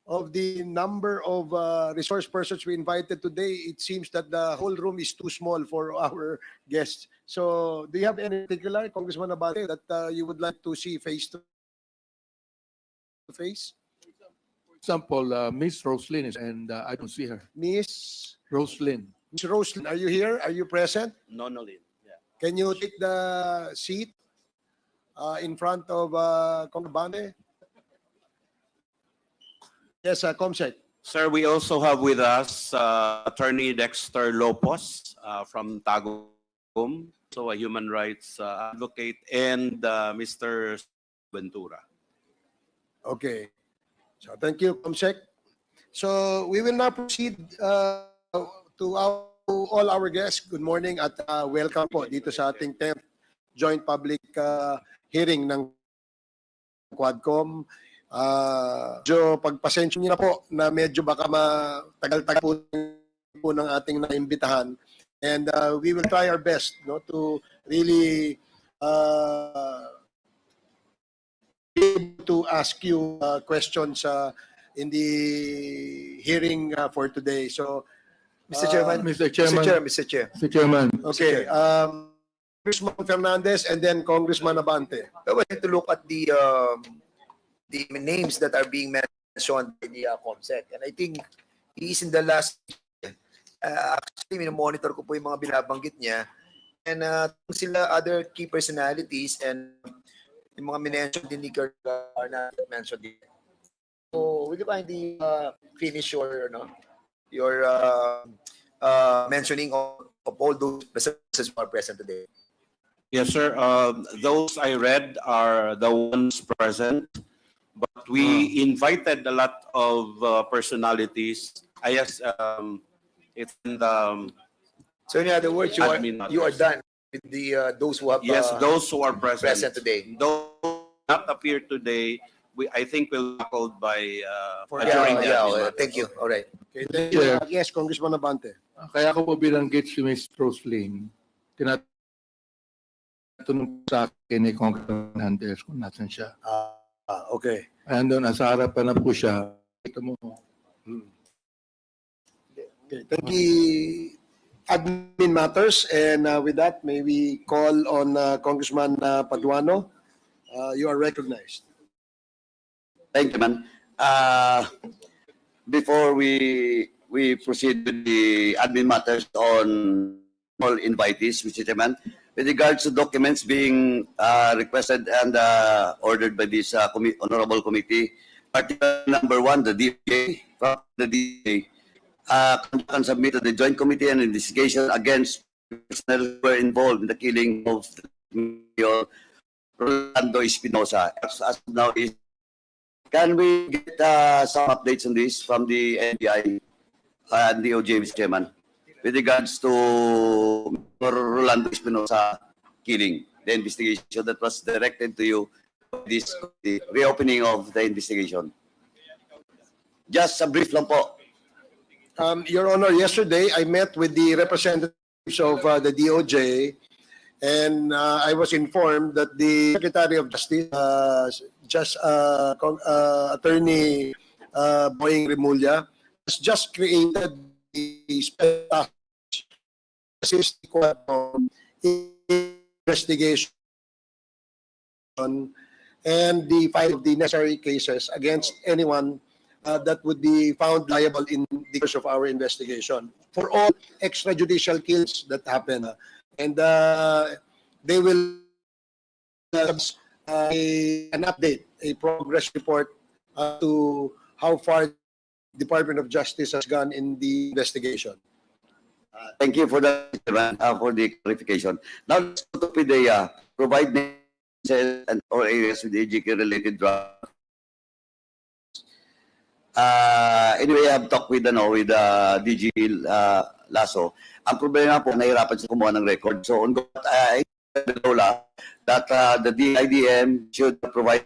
of the number of resource persons we invited today, it seems that the whole room is too small for our guests. So do you have any particular, Congressman Abate, that you would like to see face to face? For example, Miss Roslyn is, and I don't see her. Miss Roslyn. Roslyn, are you here? Are you present? Nonolin. Yeah. Can you take the seat in front of Congressman? Yes, Comsec. Sir, we also have with us Attorney Dexter Lopez from Tagum so a human rights advocate, and Mr. Ventura. Okay. So thank you, Comsec. So we will now proceed to all our guests. Good morning at welcome po dito sa ating 10th joint public hearing ng Quadcom. Medyo pagpasensya niyo na po na medyo baka matagal-tagal po ng ating naimbitahan. And we will try our best to really to ask you questions in the hearing for today. So, Mr. Chairman. Mr. Chairman. Mr. Chair. Mr. Chairman. Okay. Congressman Fernandez and then Congressman Abante. I would like to look at the names that are being mentioned by the COMSEC. And I think he is in the last, actually, monitor ko po yung mga binabanggit niya. And sila other key personalities and yung mga minention din ni Kurt are not mentioned din. So, will you kindly finish your mentioning of all those presenters who are present today? Yes, sir. Those I read are the ones present, but we invited a lot of personalities. I guess it's in the. So in other words, you are done with the those who have Yes, those who are present today. Those not appear today, I think will be called by Yeah, thank you. All right. Okay, thank you. Chair. Yes, Congressman Abante. Kaya ko po binanggit si Ms. Roslyn, tinatanong sa akin ni Congressman Hernandez kung nasan siya. Okay. Andun, nasa harapan na po siya. Ito mo. Okay, thank you. Admin matters, and with that, may we call on Congressman Paduano. You are recognized. Thank you, man. Before we proceed with the admin matters on all invitees, Mr. Chairman, with regards to documents being requested and ordered by this honorable committee, article number 1, the DPA, from the DPA, conduct and submit to the Joint Committee an investigation against personnel who were involved in the killing of Rolando Espinosa. As of now, can we get some updates on this from the NBI and DOJ, Mr. Chairman, with regards to Rolando Espinosa killing, the investigation that was directed to you, this the reopening of the investigation? Just a brief lang po. Your Honor, yesterday I met with the representatives of the DOJ, and I was informed that the Secretary of Justice, Attorney Boying Remulla, has just created the special task to assist the Quadcom investigation and the file of the necessary cases against anyone that would be found liable in the course of our investigation for all extrajudicial kills that happen. And they will an update, a progress report to how far the Department of Justice has gone in the investigation. Thank you for the clarification. Now let's go to PDEA. Provide names and or areas with AGK related drugs. Anyway, I have talked with DG Lasso. Ang problema po, nahirapan siya kumuha ng record. So, on Lola, that the DIDM should provide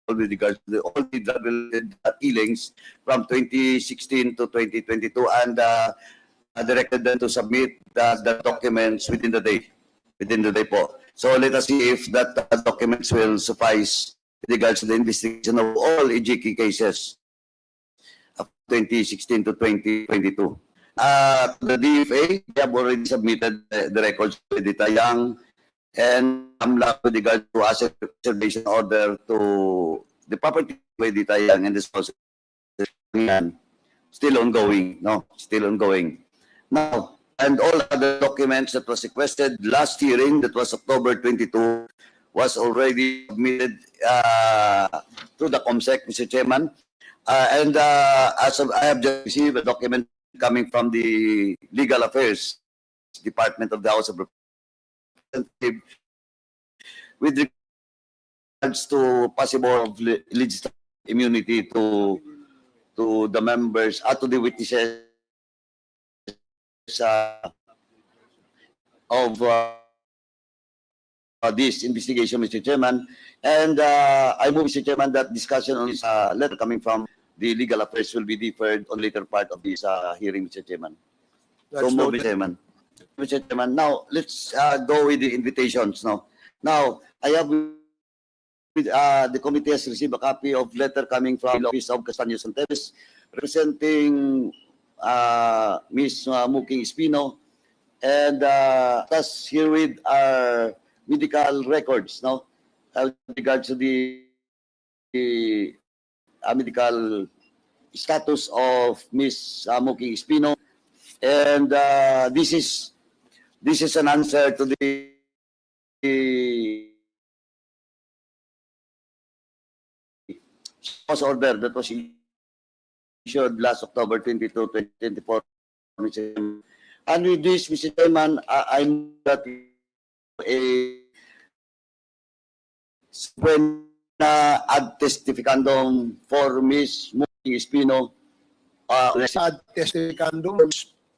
with regards to all the drug-related killings from 2016 to 2022 and directed them to submit the documents within the day. Po. So, let us see if that documents will suffice with regards to the investigation of all EGK cases of 2016 to 2022. The DFA, they have already submitted the records to Edita Young and AMLAC with regard to asset preservation order to the property of Edita Young and this process still ongoing. Still ongoing. Now, and all other documents that was requested last hearing, that was October 22, was already submitted to the COMSEC, Mr. Chairman. And as of, I have just received a document coming from the Legal Affairs Department of the House of Representatives with regards to possible legislative immunity to the members, to the witnesses of this investigation, Mr. Chairman. And I move, Mr. Chairman, that discussion on this letter coming from the legal affairs will be deferred on later part of this hearing, Mr. Chairman. So move, Mr. Chairman. Mr. Chairman, now let's go with the invitations now. Now, I have the committee has received a copy of letter coming from the office of Castaños and Teves representing Ms. Muking Espino, and thus herewith our medical records now with regards to the medical status of Ms. Muking Espino, and this is an answer to the order that was issued last October 22, 2024. And with this, Mr. Chairman, I'm that when ad testificandum for Ms. Muking Espino, Ad testificandum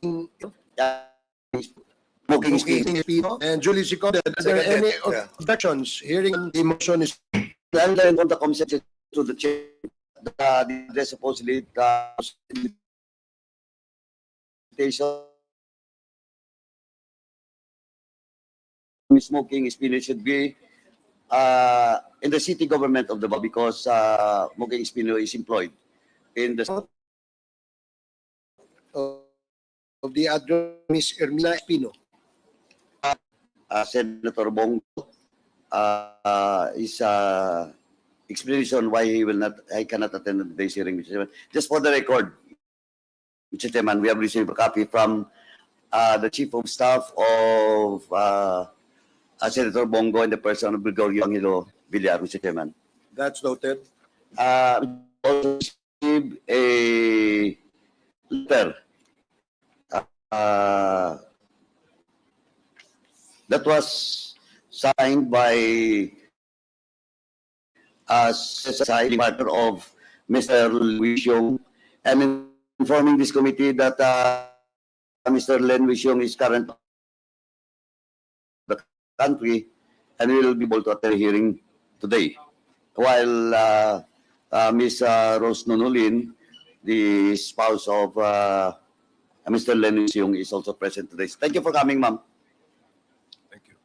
Muking Muking Espino and duly seconded. Are there any objections? Hearing the motion is and then on the consent to the chair, the supposedly invitation Ms. Muking Espino should be in the city government of Davao because Muking Espino is employed in the of the address Ms. Ermina Espino. Senator Bongo is explanation why he cannot attend today's hearing, Mr. Chairman. Just for the record, Mr. Chairman, we have received a copy from the Chief of Staff of Senator Bongo and the person of Gregorio Angelo Villar, Mr. Chairman. That's noted. Also received a letter that was signed by SSI partner of Mr. Louis Yong, and informing this committee that Mr. Len Wishong is current the country and will be able to attend the hearing today, while Ms. Rose Nonolin, the spouse of Mr. Len Wishong, is also present today. Thank you for coming, ma'am. Thank you.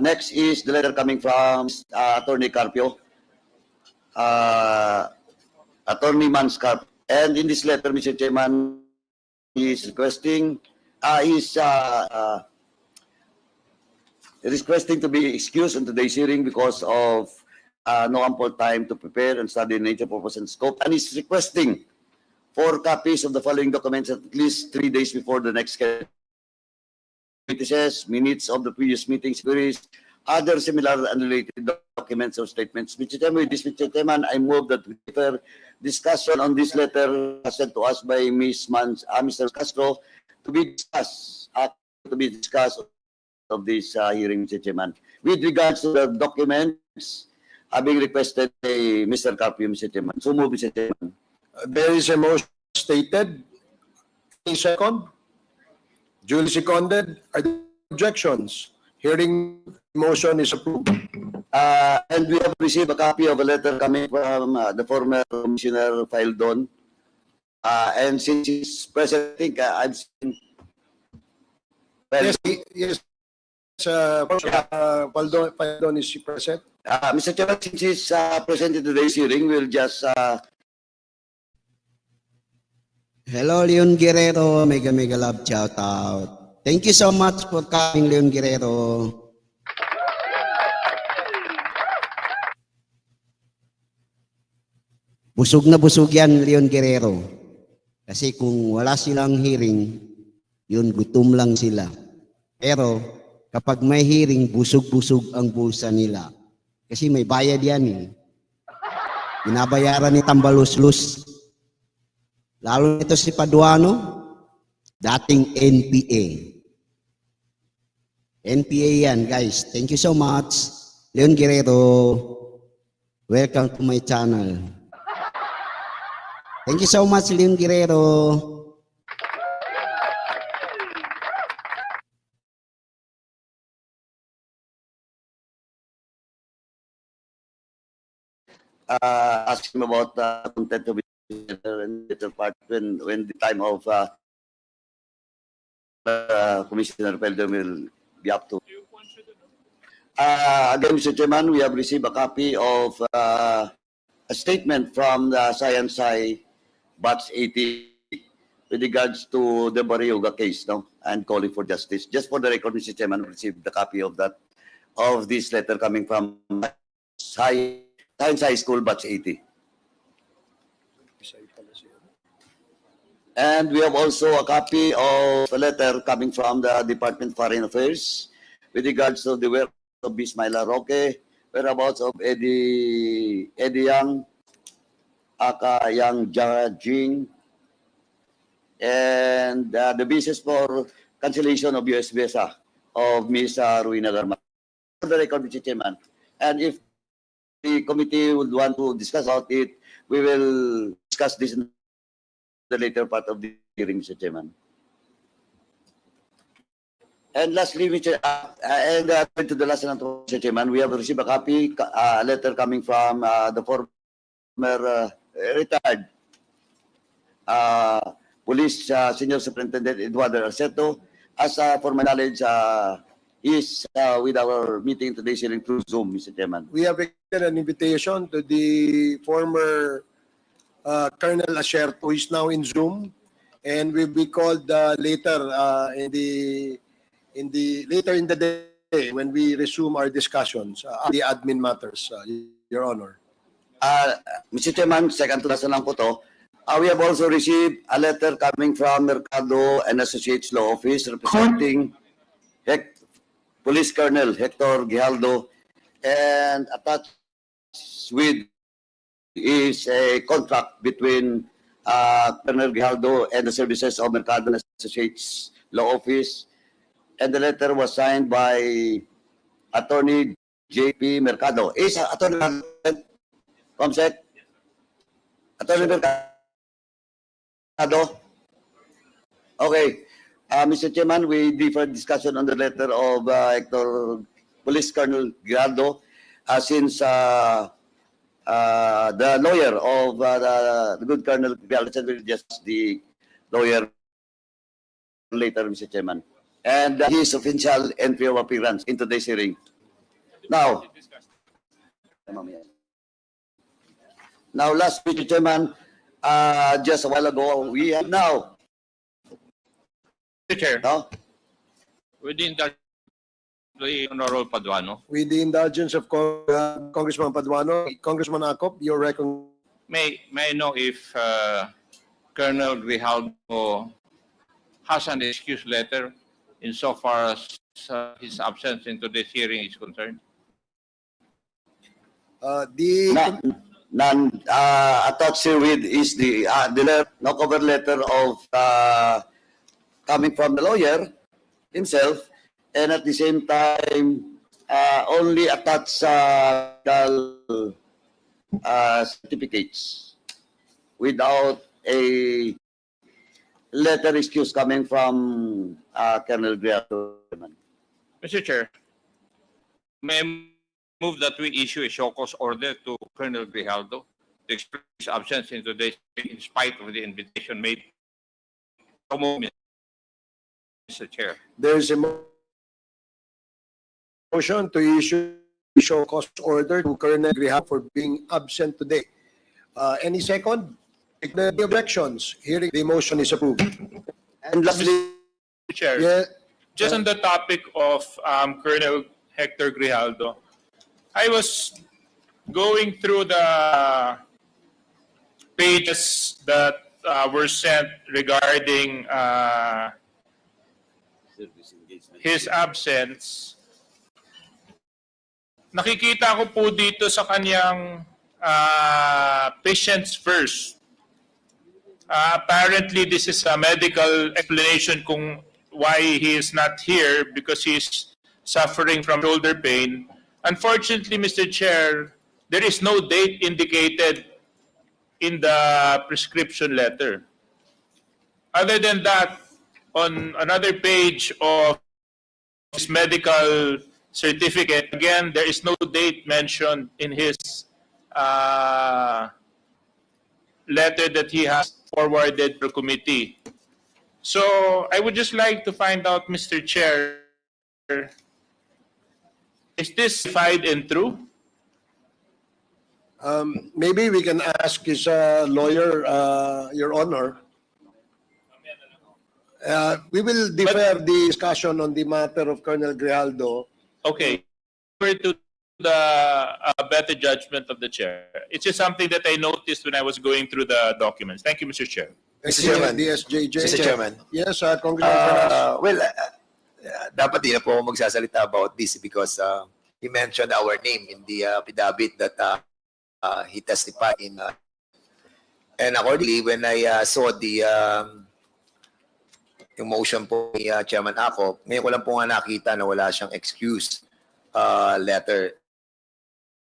Next is the letter coming from Attorney Carpio, Attorney Mans Carpio. And in this letter, Mr. Chairman, he is requesting, requesting to be excused in today's hearing because of no ample time to prepare and study the nature, purpose, and scope, and is requesting 4 copies of the following documents at least 3 days before the next schedule. Witnesses, minutes of the previous meetings, queries, other similar unrelated documents or statements. Mr. Chairman, with this, Mr. Chairman, I move that we defer discussion on this letter sent to us by Ms. Mr. Castro to be discussed of this hearing, Mr. Chairman. With regards to the documents being requested by Mr. Carpio, Mr. Chairman. So move, Mr. Chairman. There is a motion stated. Any second? Duly seconded. Are there objections? Hearing motion is approved. And we have received a copy of a letter coming from the former Commissioner Faldon. And since he's present, I think I've seen. Well, Yes. Faldon is present. Mr. Chairman, since he's present in today's hearing, we'll just... Hello, Leon Guerrero. Mega love shout out. Thank you so much for coming, Leon Guerrero. Busog na busog yan, Leon Guerrero. Kasi kung wala silang hearing, yun, gutom lang sila. Pero kapag may hearing, busog-busog ang bulsa nila. Kasi may bayad yan eh. Binabayaran ni Tambaluslus. Lalo nito si Paduano, dating NPA. NPA yan, guys. Thank you so much. Leon Guerrero, welcome to my channel. Thank you so much, Leon Guerrero. Asking about content of and later part when the time of Commissioner Felder will be up to. Again, Mr. Chairman, we have received a copy of a statement from the Science Batch 80 with regards to the Barrioga case, no, and calling for justice. Just for the record, Mr. Chairman, we received the copy of that, of this letter coming from Science High School Batch 80. And we have also a copy of a letter coming from the Department of Foreign Affairs with regards to the work of Bismaila Roque, whereabouts of Eddie Yang, Aka Yang Jing, and the basis for cancellation of US visa of Ms. Ruina Garma. For the record, Mr. Chairman, and if the committee would want to discuss about it, we will discuss this in the later part of the hearing, Mr. Chairman. And lastly, to the last one, Mr. Chairman, we have received a copy, a letter coming from the former retired Police Senior Superintendent Eduardo Arceto. As for my knowledge, is with our meeting today's hearing through Zoom, Mr. Chairman. We have extended an invitation to the former Colonel Asherto, who is now in Zoom, and will be called later in the day when we resume our discussions on the admin matters, Your Honor. Mr. Chairman, second to last na lang po to. We have also received a letter coming from Mercado and Associates Law Office representing Police Colonel Hector Gijaldo, and attached with is a contract between Colonel Gijaldo and the services of Mercado and Associates Law Office, and the letter was signed by Attorney J.P. Mercado. Is Attorney Comsec? Attorney Mercado? Okay. Mr. Chairman, we deferred discussion on the letter of Hector Police Colonel Gijaldo since the lawyer of the good Colonel Gijaldo will just the lawyer later, Mr. Chairman. And his official entry of appearance in today's hearing. Now, last, Mr. Chairman, just a while ago, we have now. Mr. Chair, No? within the Honorable Paduano, With the indulgence of Congressman Paduano, Congressman Acop, your recommendation. may I know if Colonel Grijaldo has an excuse letter insofar as his absence in today's hearing is concerned? None attached with is the no cover letter of coming from the lawyer himself, and at the same time only attached certificates without a letter excuse coming from Colonel Grijaldo. Mr. Chair, may I move that we issue a show cause order to Colonel Grijaldo to express his absence in today's in spite of the invitation made. Mr. Chair. There is a motion to issue a show cause order to Colonel Grijaldo for being absent today. Any second? The objections. Hearing the motion is approved. And lastly, Mr. Chair, just on the topic of Colonel Hector Grijaldo, I was going through the pages that were sent regarding his absence. Nakikita ko po dito sa kanyang patients first. Apparently, this is a medical explanation kung why he is not here because he's suffering from shoulder pain. Unfortunately, Mr. Chair, there is no date indicated in the prescription letter. Other than that, on another page of his medical certificate, again, there is no date mentioned in his letter that he has forwarded to committee. So I would just like to find out, Mr. Chair, is this certified and true? Maybe we can ask his lawyer, Your Honor. We will defer the discussion on the matter of Colonel Grijaldo. Okay. To the better judgment of the chair. It's just something that I noticed when I was going through the documents. Thank you, Mr. Chair. Mr. Chairman. DSJJ. Mr. Chairman. Yes, Congressman Fernandez. Well, dapat di na po ako magsasalita about this because he mentioned our name in the affidavit that he testified in. And accordingly, when I saw the yung motion po ni Chairman Ako, ngayon ko lang po nga nakita na wala siyang excuse letter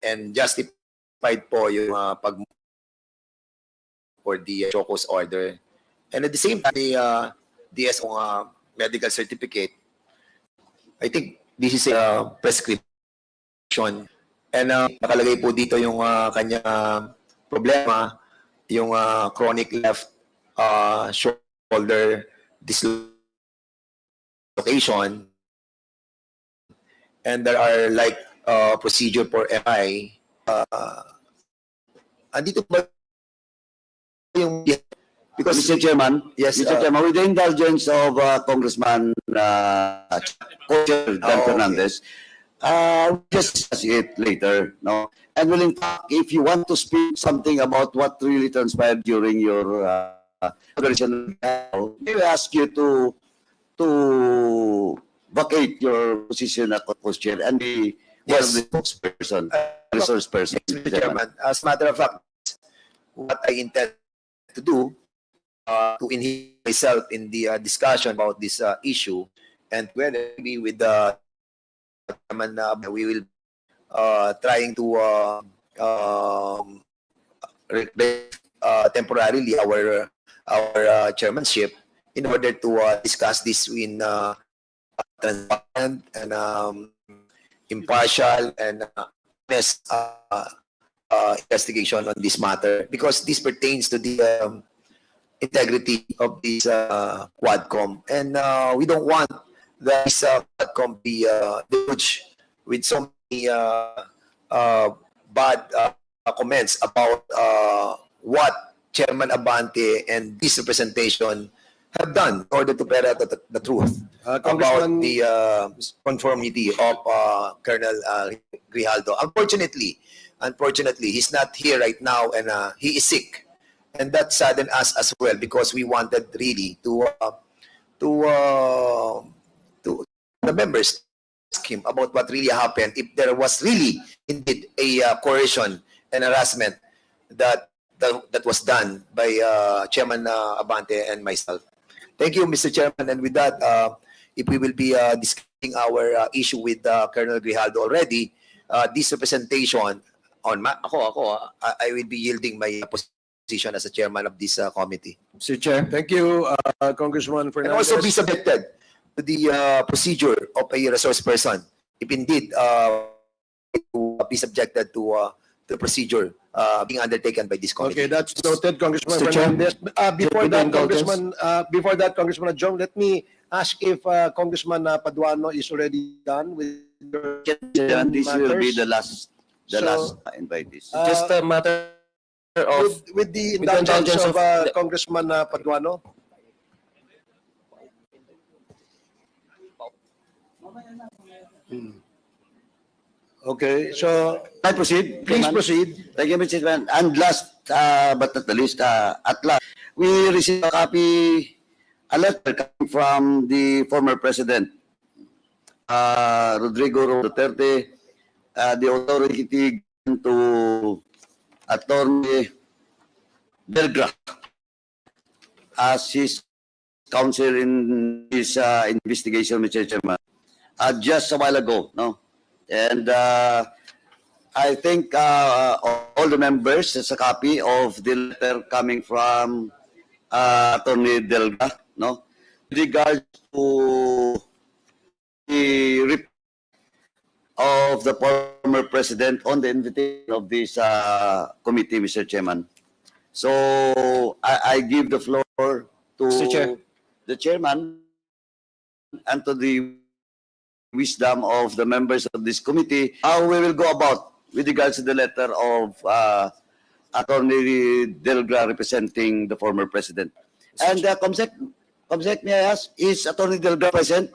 and justified po yung pag for the Choco's order. And at the same time, the DSO medical certificate, I think this is a prescription. And nakalagay po dito yung kanya problema, yung chronic left shoulder dislocation. And there are like procedure for MI. Andito ba yung because Mr. Chairman, yes, Mr. Chairman, with the indulgence of Congressman Dan Fernandez, we'll just discuss it later, no? And will in fact, if you want to speak something about what really transpired during your operation, we will ask you to vacate your position as co-chair and be one of the spokesperson, resource person. Mr. Chairman, as a matter of fact, what I intend to do to inhibit myself in the discussion about this issue, and whether maybe with the we will trying to temporarily our chairmanship in order to discuss this in transparent and impartial and honest investigation on this matter, because this pertains to the integrity of this Quadcom, and we don't want that this Quadcom be divulged with so many bad comments about what Chairman Abante and this representation have done in order to bear out the truth about the conformity of Colonel Grijaldo. Unfortunately, he's not here right now, and he is sick, and that saddened us as well, because we wanted really to the members ask him about what really happened, if there was really indeed a coercion and harassment that was done by Chairman Abante and myself. Thank you, Mr. Chairman. And with that, if we will be discussing our issue with Colonel Grijaldo already, this representation on I will be yielding my position as a chairman of this committee. Mr. Chair. Thank you, Congressman And Fernandez. also be subjected to the procedure of a resource person, if indeed to be subjected to the procedure being undertaken by this committee. Okay, that's noted, Congressman Mr. Chair. Fernandez. Before With that, indulgence. Congressman John, let me ask if Congressman Paduano is already done with your This will be matters. the last So, invitees. Just a matter of with the with the indulgence indulgence of of Congressman Paduano. Okay, so I proceed? please Chairman? proceed. Thank you, Mr. Chairman. And last, but not the least, at last, we received a letter coming from the former president, Rodrigo Duterte, the authority to Attorney Belgra, as his counsel in his investigation, Mr. Chairman, just a while ago, no? And I think all the members has a copy of the letter coming from Attorney Delga, no? With regards to the report of the former president on the invitation of this committee, Mr. Chairman. So I give the floor to Mr. Chair. the chairman and to the wisdom of the members of this committee how we will go about with regards to the letter of Attorney Delga representing the former president. And Comsec, may I ask, is Attorney Delga present?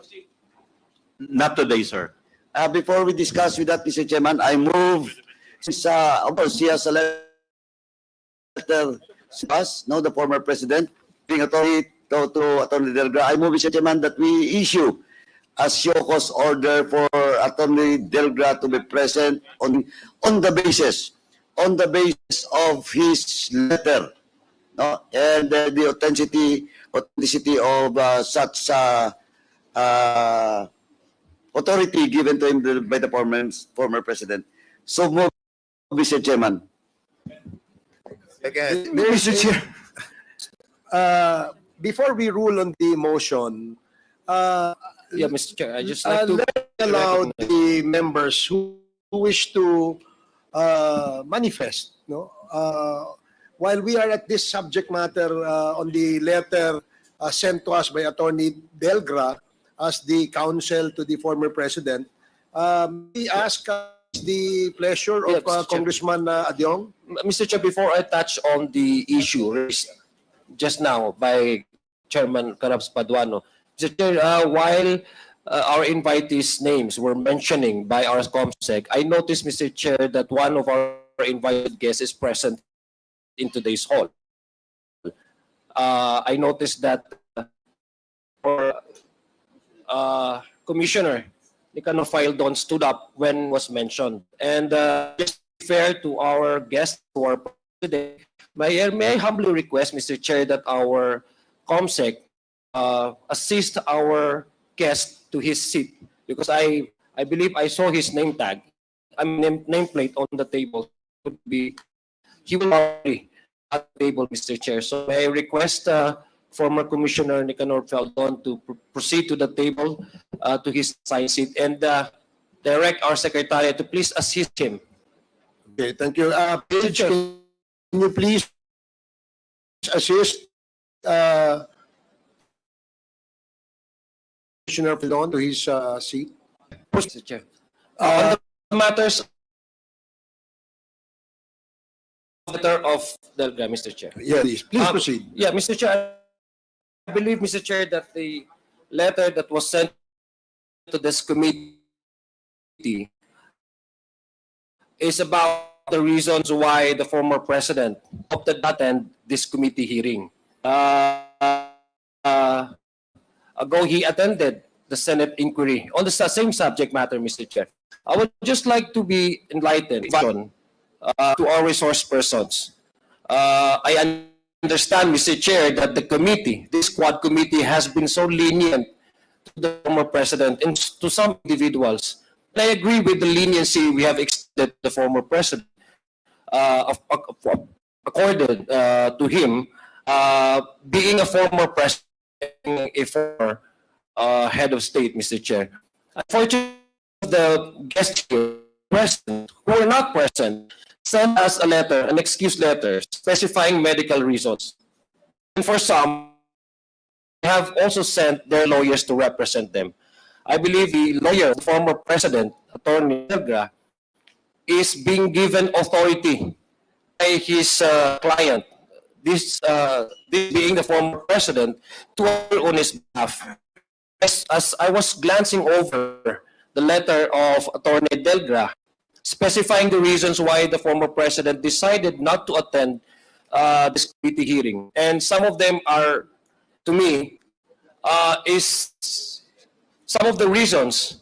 Not today, sir. Before we discuss with that, Mr. Chairman, I move, since of course, he has a letter to us, no, the former president, being authority to Attorney Delga, I move, Mr. Chairman, that we issue a show cause order for Attorney Delga to be present on the basis of his letter, no, and the authenticity of such authority given to him by the former president. So move, Mr. Chairman. Again, Mr. Chair, before we rule on the motion, Yeah, Mr. Chair, I just like to let's allow the members who wish to manifest, no? While we are at this subject matter on the letter sent to us by Attorney Delga as the counsel to the former president, we ask the pleasure of Yeah, Mr. Chair. Congressman Adyong. Mr. Chair, before I touch on the issue raised just now by Chairman Carabs Paduano, Mr. Chair, while our invitees' names were mentioning by our ComSec, I noticed, Mr. Chair, that one of our invited guests is present in today's hall. I noticed that our Commissioner Nicanor Fildon stood up when was mentioned. And just fair to our guests who are today, may I humbly request, Mr. Chair, that our ComSec assist our guest to his seat, because I believe I saw his name tag, nameplate on the table. He will not be at the table, Mr. Chair. So may I request former Commissioner Nicanor Fildon to proceed to the table to his assigned seat and direct our Secretary to please assist him. Okay, thank you. Paige, can you please assist Commissioner Fildon to his seat? Mr. Chair. On the matters of Delga, Mr. Chair. Yeah, please proceed. Yeah, Mr. Chair, I believe, Mr. Chair, that the letter that was sent to this committee is about the reasons why the former president opted not to attend this committee hearing. Ago, he attended the Senate inquiry on the same subject matter, Mr. Chair. I would just like to be enlightened to our resource persons. I understand, Mr. Chair, that the committee, this Quad committee, has been so lenient to the former president and to some individuals. And I agree with the leniency we have extended to the former president, accorded to him, being a former president, a former head of state, Mr. Chair. Unfortunately, the guests here present, who are not present, sent us a letter, an excuse letter, specifying medical reasons. And for some, they have also sent their lawyers to represent them. I believe the lawyer, the former president, Attorney Delga, is being given authority by his client, this being the former president, to appear on his behalf. As I was glancing over the letter of Attorney Delga, specifying the reasons why the former president decided not to attend this committee hearing. And some of them are, to me, is some of the reasons,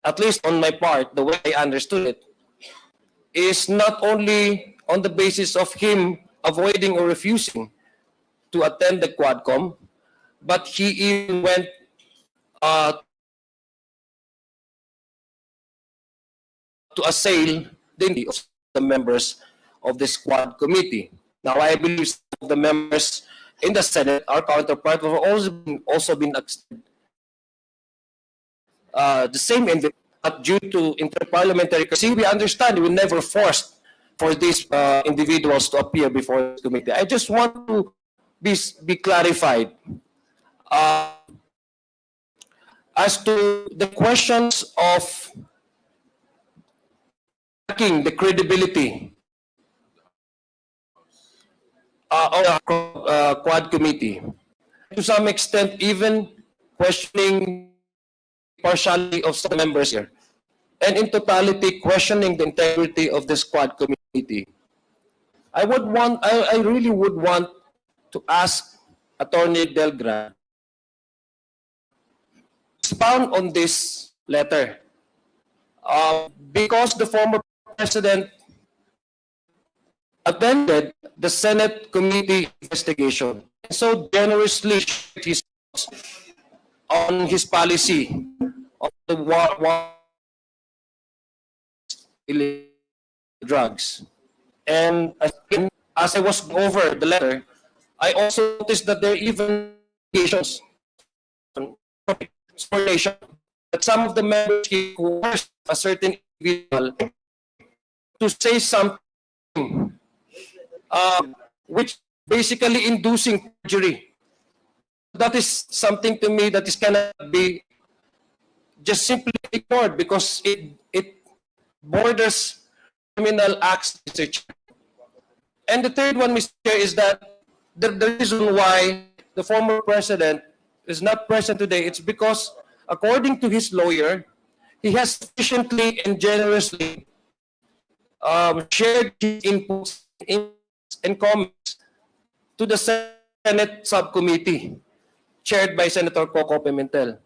at least on my part, the way I understood it, is not only on the basis of him avoiding or refusing to attend the Quadcom, but he even went to assail the members of the squad committee. Now, I believe some of the members in the Senate, our counterpart, have also been the same but due to interparliamentary. See, we understand we never forced for these individuals to appear before the committee. I just want to be clarified as to the questions of the credibility of the Quad Committee. To some extent, even questioning partiality of some members here, and in totality, questioning the integrity of the Quad Committee. I really would want to ask Attorney Delgra expound on this letter, because the former president attended the Senate committee investigation and so generously shared his thoughts on his policy of the illegal drugs. And as I was over the letter, I also noticed that there are even allegations that some of the members coerced a certain individual to say something which basically inducing perjury. That is something to me that is cannot be just simply ignored because it borders criminal acts, Mr. Chair. And the third one, Mr. Chair, is that the reason why the former president is not present today, it's because according to his lawyer, he has sufficiently and generously shared his inputs and comments to the Senate subcommittee chaired by Senator Coco Pimentel.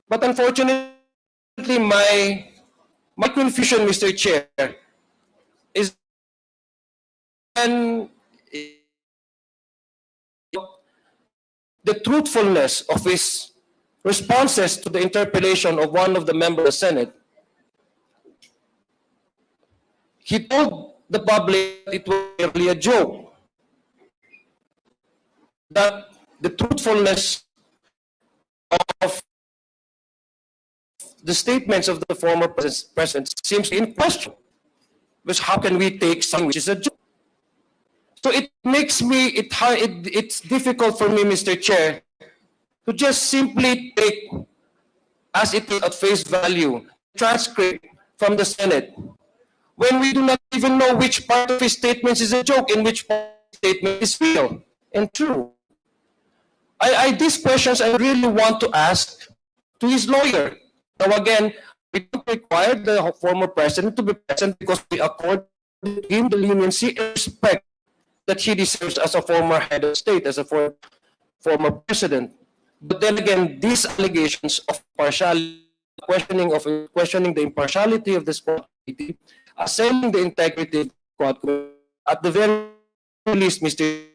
But unfortunately, my confusion, Mr. Chair, is the truthfulness of his responses to the interpellation of one of the members of the Senate. He told the public that it was really a joke, that the truthfulness of the statements of the former president seems in question. Because how can we take something which is a joke? So it makes me, it's difficult for me, Mr. Chair, to just simply take as it is at face value transcript from the Senate when we do not even know which part of his statements is a joke and which part of his statement is real and true. These questions I really want to ask to his lawyer. Now again, we don't require the former president to be present because we accord him the leniency and respect that he deserves as a former head of state, as a former president. But then again, these allegations of partiality, questioning the impartiality of this committee, assailing the integrity of the Quadcom, at the very least, Mr.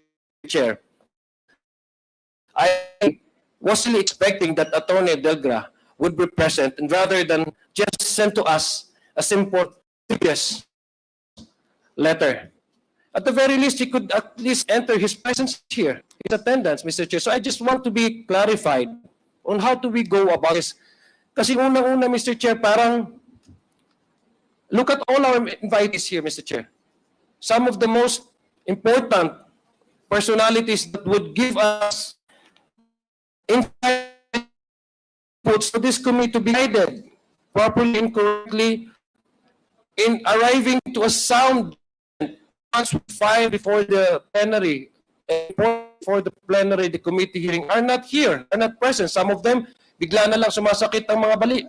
Chair, I was really expecting that Attorney Delgra would be present, and rather than just send to us a simple previous letter. At the very least, he could at least enter his presence here, his attendance, Mr. Chair. So I just want to be clarified on how do we go about this. Kasi unang-una, Mr. Chair, parang look at all our invitees here, Mr. Chair. Some of the most important personalities that would give us inputs for this committee to be guided properly and correctly in arriving to a sound once we file before the plenary, before the plenary, the committee hearing, are not here, are not present. Some of them, bigla na lang sumasakit ang mga bali.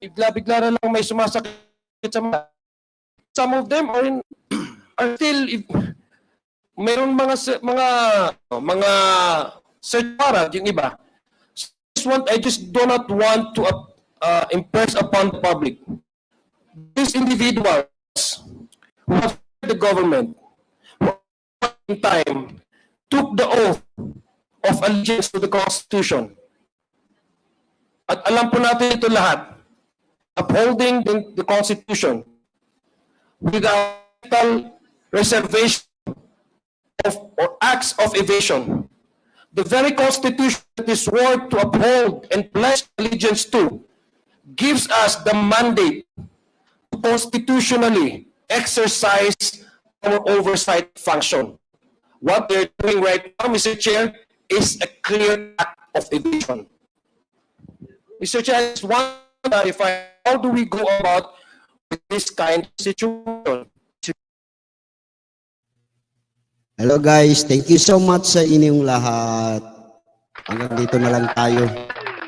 Bigla na lang may sumasakit sa mga. Some of them are still, mayroong mga search warrant, yung iba. I just do not want to impress upon the public. These individuals who have the government, who in time took the oath of allegiance to the Constitution. At alam po natin ito lahat, upholding the Constitution without reservation or acts of evasion. The very Constitution that is sworn to uphold and pledge allegiance to gives us the mandate to constitutionally exercise our oversight function. What they're doing right now, Mr. Chair, is a clear act of evasion. Mr. Chair, I just want to clarify, how do we go about with this kind of situation? Hello guys, thank you so much sa inyong lahat. Hanggang dito na lang tayo.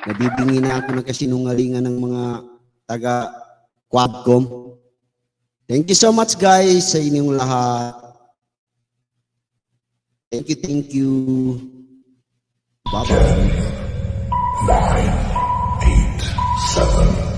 Nabibingi na ako ng kasinungalingan ng mga taga Quadcom. Thank you so much guys sa inyong lahat. Thank you. Bye-bye. 9, 8, 7,